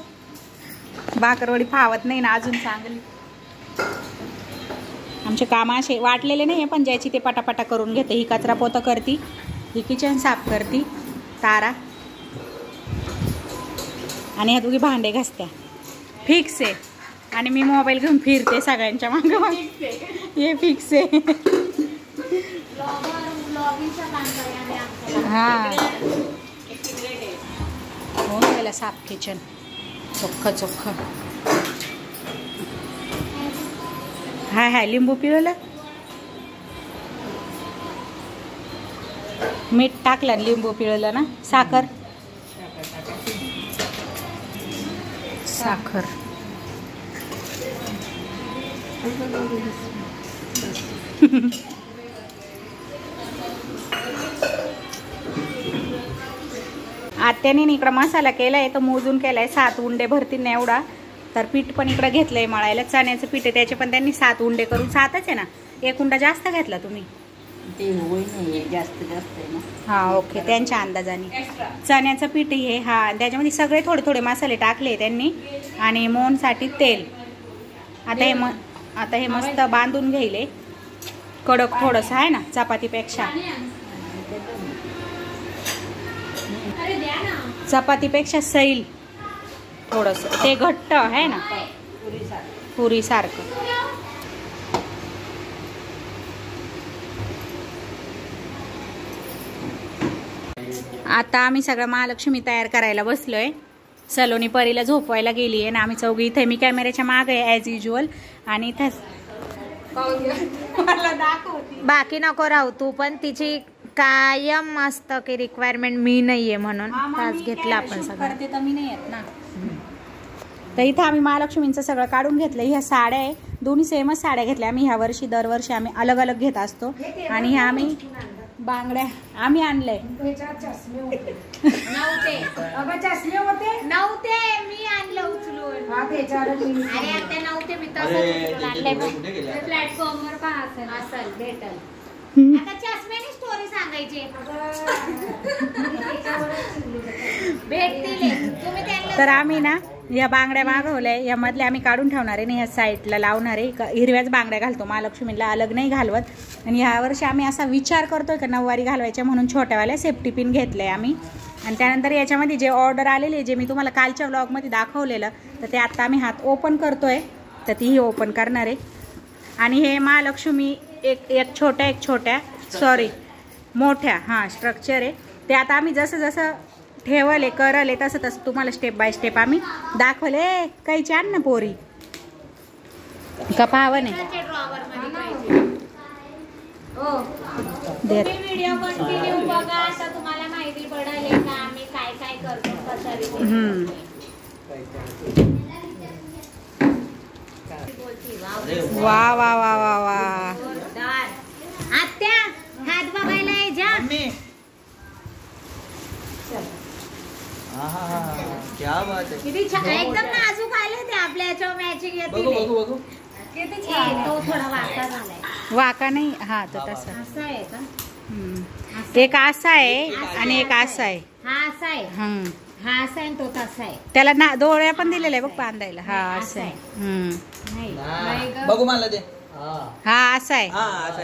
भाकरवडी फावत नाही ना अजून चांगली आमचे काम असे वाटलेले नाही पण ज्याची ते पटापटा करून घेते ही कचरा पोतं करती ही किचन साफ करती तारा आणि ह्या दोघी भांडे घासत्या फिक्स आहे आणि मी मोबाईल घेऊन फिरते सगळ्यांच्या मागे मागे हे फिक्स आहे हा हो गेला साफ किचन चोख्ख चोख्ख हाय हाय लिंबू पिळलं मीठ टाकलं लिंबू पिळलं ना साखर साखर आत्याने इकडं मसाला केलाय तर मोजून केलाय 7 उंडे भरतील ना एवढा तर पीठ पण इकडं घेतलंय मळायला चण्याचं पीठ आहे त्याचे पण त्यांनी 7 उंडे करून 7च आहे ना 1 उंडा जास्त घेतला तुम्ही ते होई नाही जास्त जास्त आहे ना हा ओके त्यांच्या अंदाजाने चण्याचं पीठ हे हा त्याच्यामध्ये सगळे थोडे थोडे मसाले टाकले त्यांनी आणि मोहनसाठी तेल आता हे मस्त बांधून घ्यायले कडक थोडंसं आहे ना चपातीपेक्षा चपातीपेक्षा सैल थोडंसं ते घट्ट आहे ना पुरी सारखं आता आम्ही सगळं महालक्ष्मी तयार करायला बसलोय सलोनी परीला झोपवायला गेली आहे ना आम्ही चौघी इथे मी कॅमेऱ्याच्या मागे आहे ॲज युज्युअल आणि इथं बाकी नको राहू तू पण तिची कायम असतं की रिक्वायरमेंट मी नाहीये म्हणून तास घेतला आपण सगळं करते तर मी नाही येत ना तर इथं आम्ही महालक्ष्मींचं सगळं काढून घेतलं ह्या साड्या आहे दोन्ही सेमच साड्या घेतल्या आम्ही ह्या वर्षी दरवर्षी आम्ही अलग अलग घेत असतो आणि ह्या आम्ही बांगड्या आम्ही आणलंय नव्हते मी आणलं उचलून अरे आता नव्हते मी तसं प्लॅटफॉर्मवर पण असेल भेटल आता चष्म्याने स्टोरी स्टोरी सांगायची भेटतील तुम्ही त्यांना. तर आम्ही ना या बांगड्या मागवल्या, यामधल्या आम्ही काढून ठेवणार आहे आणि ह्या साईडला लावणार आहे. हिरव्याच बांगड्या घालतो महालक्ष्मीला, अलग नाही घालवत. आणि ह्या वर्षी आम्ही असा विचार करतोय का नऊवारी घालवायच्या, म्हणून छोट्यावाल्या सेफ्टी पिन घेतलंय आम्ही. आणि त्यानंतर याच्यामध्ये जे ऑर्डर आलेले जे मी तुम्हाला कालच्या व्लॉगमध्ये दाखवलेलं, तर ते आत्ता आम्ही हात ओपन करतोय, तर तीही ओपन करणार आहे. आणि हे महालक्ष्मी एक छोट्या सॉरी मोठ्या हां स्ट्रक्चर आहे. ते आता आम्ही जसं जसं ठेवले करले तसं तसं तुम्हाला स्टेप बाय स्टेप आम्ही दाखवले. काही छान ना पोरी का पाहावं नाही व्हिडिओ कंटिन्यू बघा, आता तुम्हाला माहिती पडेल का आम्ही काय काय करतो कसं. वा वा वा वा वा. आत्या हात बघायला यायच्या. क्या बात है. किती छान एकदम नाजूक आले ते आपल्या याच्यावर मॅचिंग येते. बघू किती छान. तो थोडा वाका झालाय. वाका नाही हा तो तसा. असं आहे का? एक असा आहे आणि एक असा आहे. हा असा आहे. हा असा आहे तो तसा आहे. त्याला ना डोळ्या पण दिलेल्या आहे बघ बांधायला. हा असं आहे. नाही बघू मला ते. हा असा आहे. असं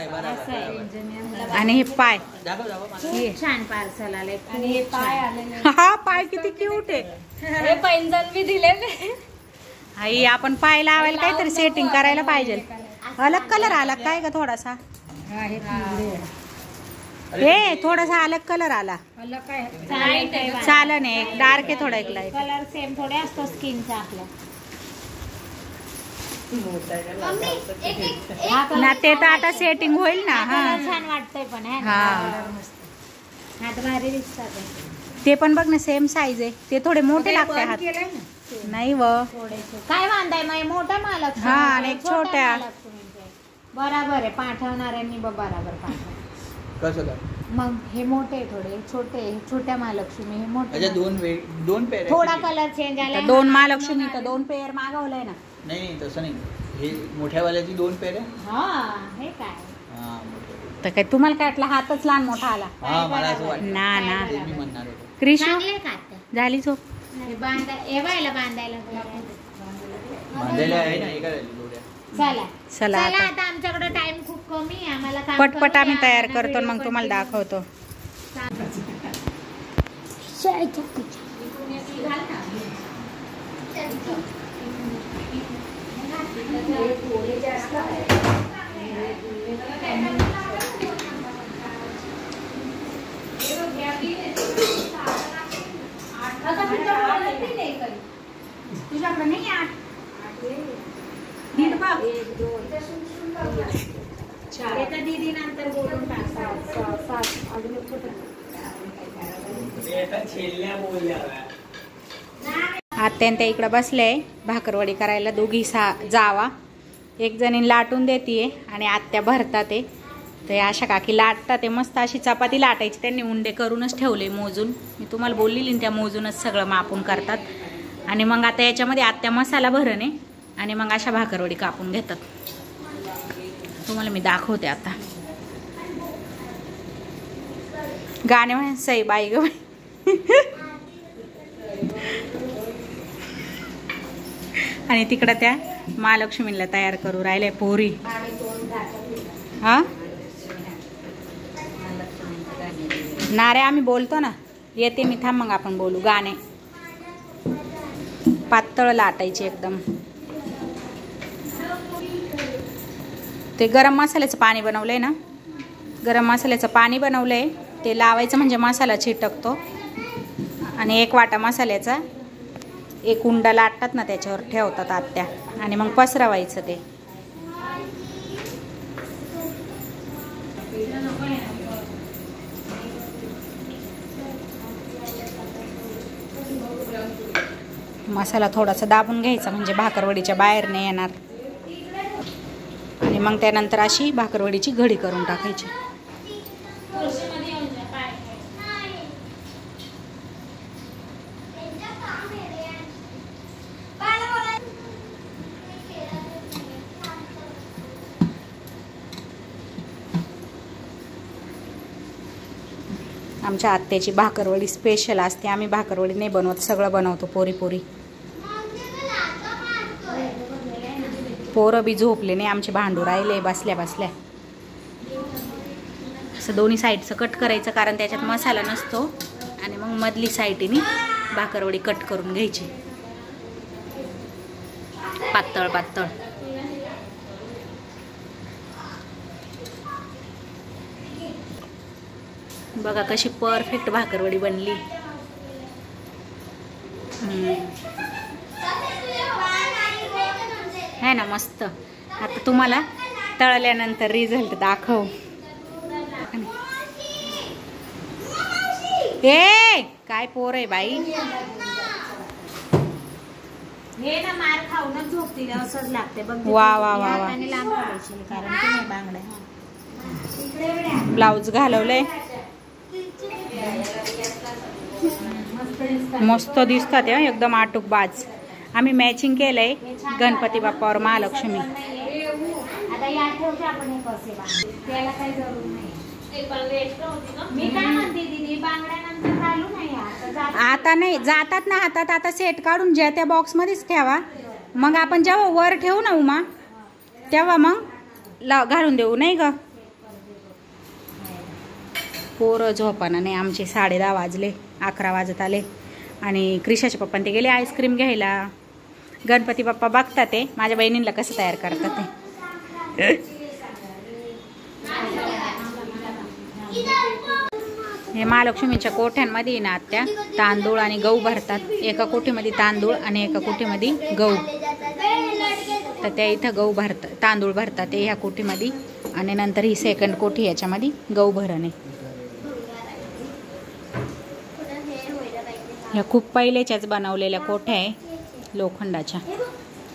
आहे. आणि हे पाय खूप छान पार्सल आले. आणि हे पाय आलेले. हा पाय किती क्यूट आहे. हे पैंजण बी दिलेले. आई आपण पाय लावायला काहीतरी सेटिंग करायला पाहिजे. अलग कलर आला काय का थोडासा. हे थोडासा अलग कलर आला. चालन एक डार्क आहे थोडा, एक लाईट. कलर सेम थोडे असतो स्किनचा आपला. ना ते तर आता सेटिंग होईल ना. हा छान वाटतंय पण हा हात भारी दिसतात. ते पण बघ ना सेम साईज आहे. ते थोडे मोठे लागते हात. नाही व काय बांधाय मग मोठा मालक. हा आणि एक छोट्या. बराबर आहे पाठवणाऱ्यांनी बराबर पाठव. कसं काय मग हे मोठे थोडे छोटे छोट्या महालक्ष्मी हे मोठे. दोन पेर थोडा कलर चेंज आला. दोन महालक्ष्मी तर दोन पेअर मागवलंय ना. नाही तसं नाही. हे मोठ्यावाल्याची 2 पेर आहे. हा हे काय तर काय तुम्हाला काय वाटलं हातच लहान मोठा आला. हा मला असं वाटतं. ना ना ते मी म्हणणार होतो. क्रिशू चांगले का आता? झाली झोप. बांधायला बांधायला आहे ना एका जोड्या. चला चला चला आता आता आमच्याकडे टाइम खूप कमी आहे. आम्हाला काम पटपट करू आम्ही द्या. तयार आणि करतो व्हिडिओ मग तुम्हाला कंटिन्यू. दाखवतो. तुझ्याकडे नाही दीदी नंतर बोलून आत्यान त्या इकडं बसले भाकरवडी करायला. दोघी जावा. एक जणी लाटून देते आणि आत्या भरतात ते. तर अशा काकी लाटतात ते मस्त. अशी चपाती लाटायची त्यांनी उंडे करूनच ठेवले मोजून. मी तुम्हाला बोललेली त्या मोजूनच सगळं मापून करतात. आणि मग आता याच्यामध्ये आत्या मसाला भरणे आणि मग अशा भाकरवडी कापून घेतात. तुम्हाला मी दाखवते आता. गाणे म्हणे सई बाई ग आणि तिकडं त्या महालक्ष्मीला तयार करू राहिले पोरी. हा नारे आम्ही बोलतो ना. येते मी थांब मग आपण बोलू. गाणे पातळ लाटायचे एकदम. ते गरम मसाल्याचं पाणी बनवलंय ना. गरम मसाल्याचं पाणी बनवलंय ते लावायचं म्हणजे मसाला चिटकतो. आणि 1 वाटा मसाल्याचा 1 उंडा लाटतात ना त्याच्यावर ठेवतात आत्या आणि मग पसरवायचं ते. मसाला थोडासा दाबून घ्यायचा म्हणजे भाकरवडीच्या बाहेर नाही येणार. आणि मग त्यानंतर अशी भाकरवडीची घडी करून टाकायची. आमच्या आत्याची भाकरवडी स्पेशल असते. आम्ही भाकरवडी नाही बनवत, सगळं बनवतो पोरी पोरी. पोरं बी झोपले नाही आमचे, भांडू राहिले बसल्या बसल्या. असं दोन्ही साईडचं कट करायचं कारण त्याच्यात मसाला नसतो, आणि मग मधली साईडनी भाकरवडी कट करून घ्यायची पातळ पातळ. बघा कशी परफेक्ट भाकरवडी बनली. है ना मस्त. आता तुम्हाला तळल्यानंतर रिझल्ट दाखव. ए काय पोर आहे बाई, हे ना मार खाऊनच झोपतील असंच लागते बघ. वा वा वा वा. लांब करायची कारण की नाही बांगड्या. ब्लाऊज घालवलंय, मस्त दिसतात एकदम आटूक बाज. आम्ही मॅचिंग केलंय गणपती बाप्पावर महालक्ष्मी. आता या ठेवते आपण हे कसे बांगडे, त्याला काही जरूर नाही. मी काय म्हणते दीदी, बांगड्यानंतर घालू नाही आता नाही जातात ना हातात. आता सेट काढून ज्या त्या बॉक्स मध्येच ठेवा, मग आपण जेव्हा वर ठेवू ना उमा तेव्हा मग घालून देऊ नाही ग. पोरं झोपाना नाही आमचे. 10:30 वाजले, 11 वाजत आले. आणि क्रिशाचे पप्पा ते गेले आईस्क्रीम घ्यायला. गणपती बाप्पा बघतात ते माझ्या बहिणींना कसं तयार करतात ते. हे महालक्ष्मीच्या कोठ्यांमध्ये ना आत्या तांदूळ आणि गहू भरतात. एका कोठीमध्ये तांदूळ आणि एका कोठीमध्ये गहू. तर त्या इथं गहू भरतात, तांदूळ भरतात ते ह्या कोठीमध्ये, आणि नंतर ही सेकंड कोठी याच्यामध्ये गहू भरणे. ह्या खूप पहिलेच्याच बनवलेल्या कोठ्या आहे लोखंडाच्या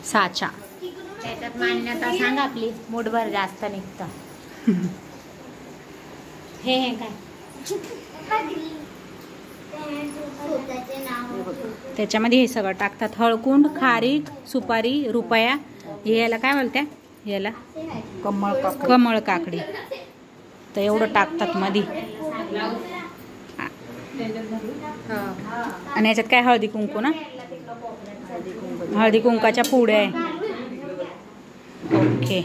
साचा. त्याच्यात मान्यता सांग आपली, मुठभर जास्त निघतं. हे काय त्याच्यामध्ये हे सगळं टाकतात. हळकुंड, खारीक, सुपारी, रुपया. हे याला काय बोलत्या, याला कमळ काकडी. तर एवढं टाकतात मध्ये. आणि याच्यात काय हळदी कुंकू ना, हळदी कुंकाच्या पुड्या आहे. ओके.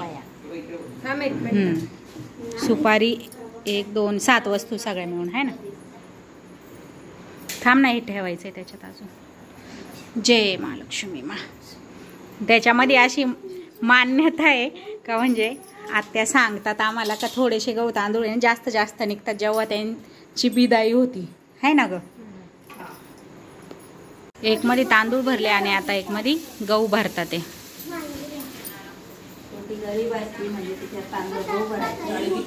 सुपारी 1 2 7 वस्तू सगळ्या मिळून आहे ना. थांब नाही ठेवायचं आहे त्याच्यात अजून. जय महालक्ष्मी मा. त्याच्यामध्ये अशी मान्यता आहे का, म्हणजे आत्या सांगतात आम्हाला का थोडेसे गहू तांदूळ जास्त जास्त निघतात जेव्हा त्यांची बिदाई होती, है ना ग. एक मध्ये तांदूळ भरले आणि आता एक मध्ये गहू भरतात ते.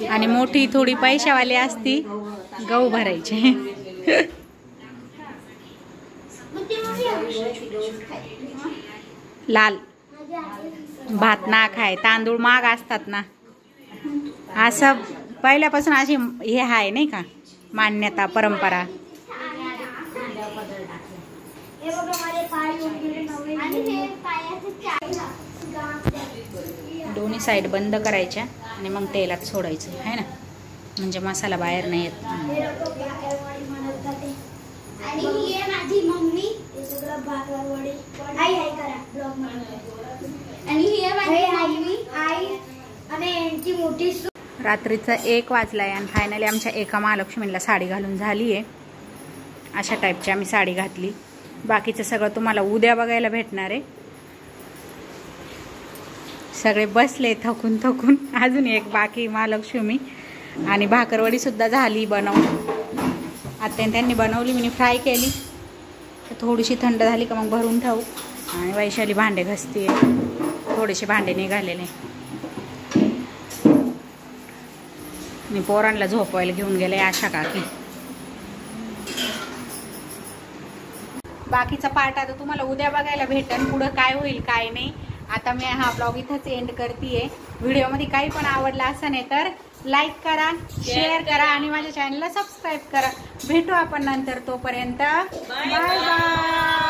आणि मोठी थोडी पैशावाली असती गहू भरायचे. लाल भात ना खाय, तांदूळ महाग असतात ना, असं पहिल्यापासून अशी हे आहे नाही का मान्यता, परंपरा. दोन्ही साईड बंद करायच्या आणि मग तेलात सोडायचं आहे ना, म्हणजे मसाला बाहेर नाही येत. रात्रीचं 1 वाजलाय आणि फायनली आमच्या एका महालक्ष्मीला साडी घालून झाली आहे. अशा टाईपची आम्ही साडी घातली. बाकीचं सगळं तुम्हाला उद्या बघायला भेटणार आहे. सगळे बसले थकून थकून. अजून एक बाकी महालक्ष्मी. आणि भाकरवडी सुद्धा झाली बनवून. आता त्यांनी बनवली, मी फ्राय केली. तर थोडीशी थंड झाली का मग भरून ठेवू. आणि वैशाली भांडे घासते, थोडेसे भांडे निघालेले. मी पोरांना झोपवायला घेऊन गेले आशा काकी. बाकीचा पार्ट आता तुम्हाला उद्या बघायला भेटेल, पुढं काय होईल काय नाही. आता मी हा ब्लॉग इथंच एंड करते. व्हिडिओमध्ये काही पण आवडला असं नाही तर लाईक करा, शेअर करा आणि माझ्या चॅनलला सबस्क्राईब करा. भेटू आपण नंतर. तोपर्यंत बाय बाय.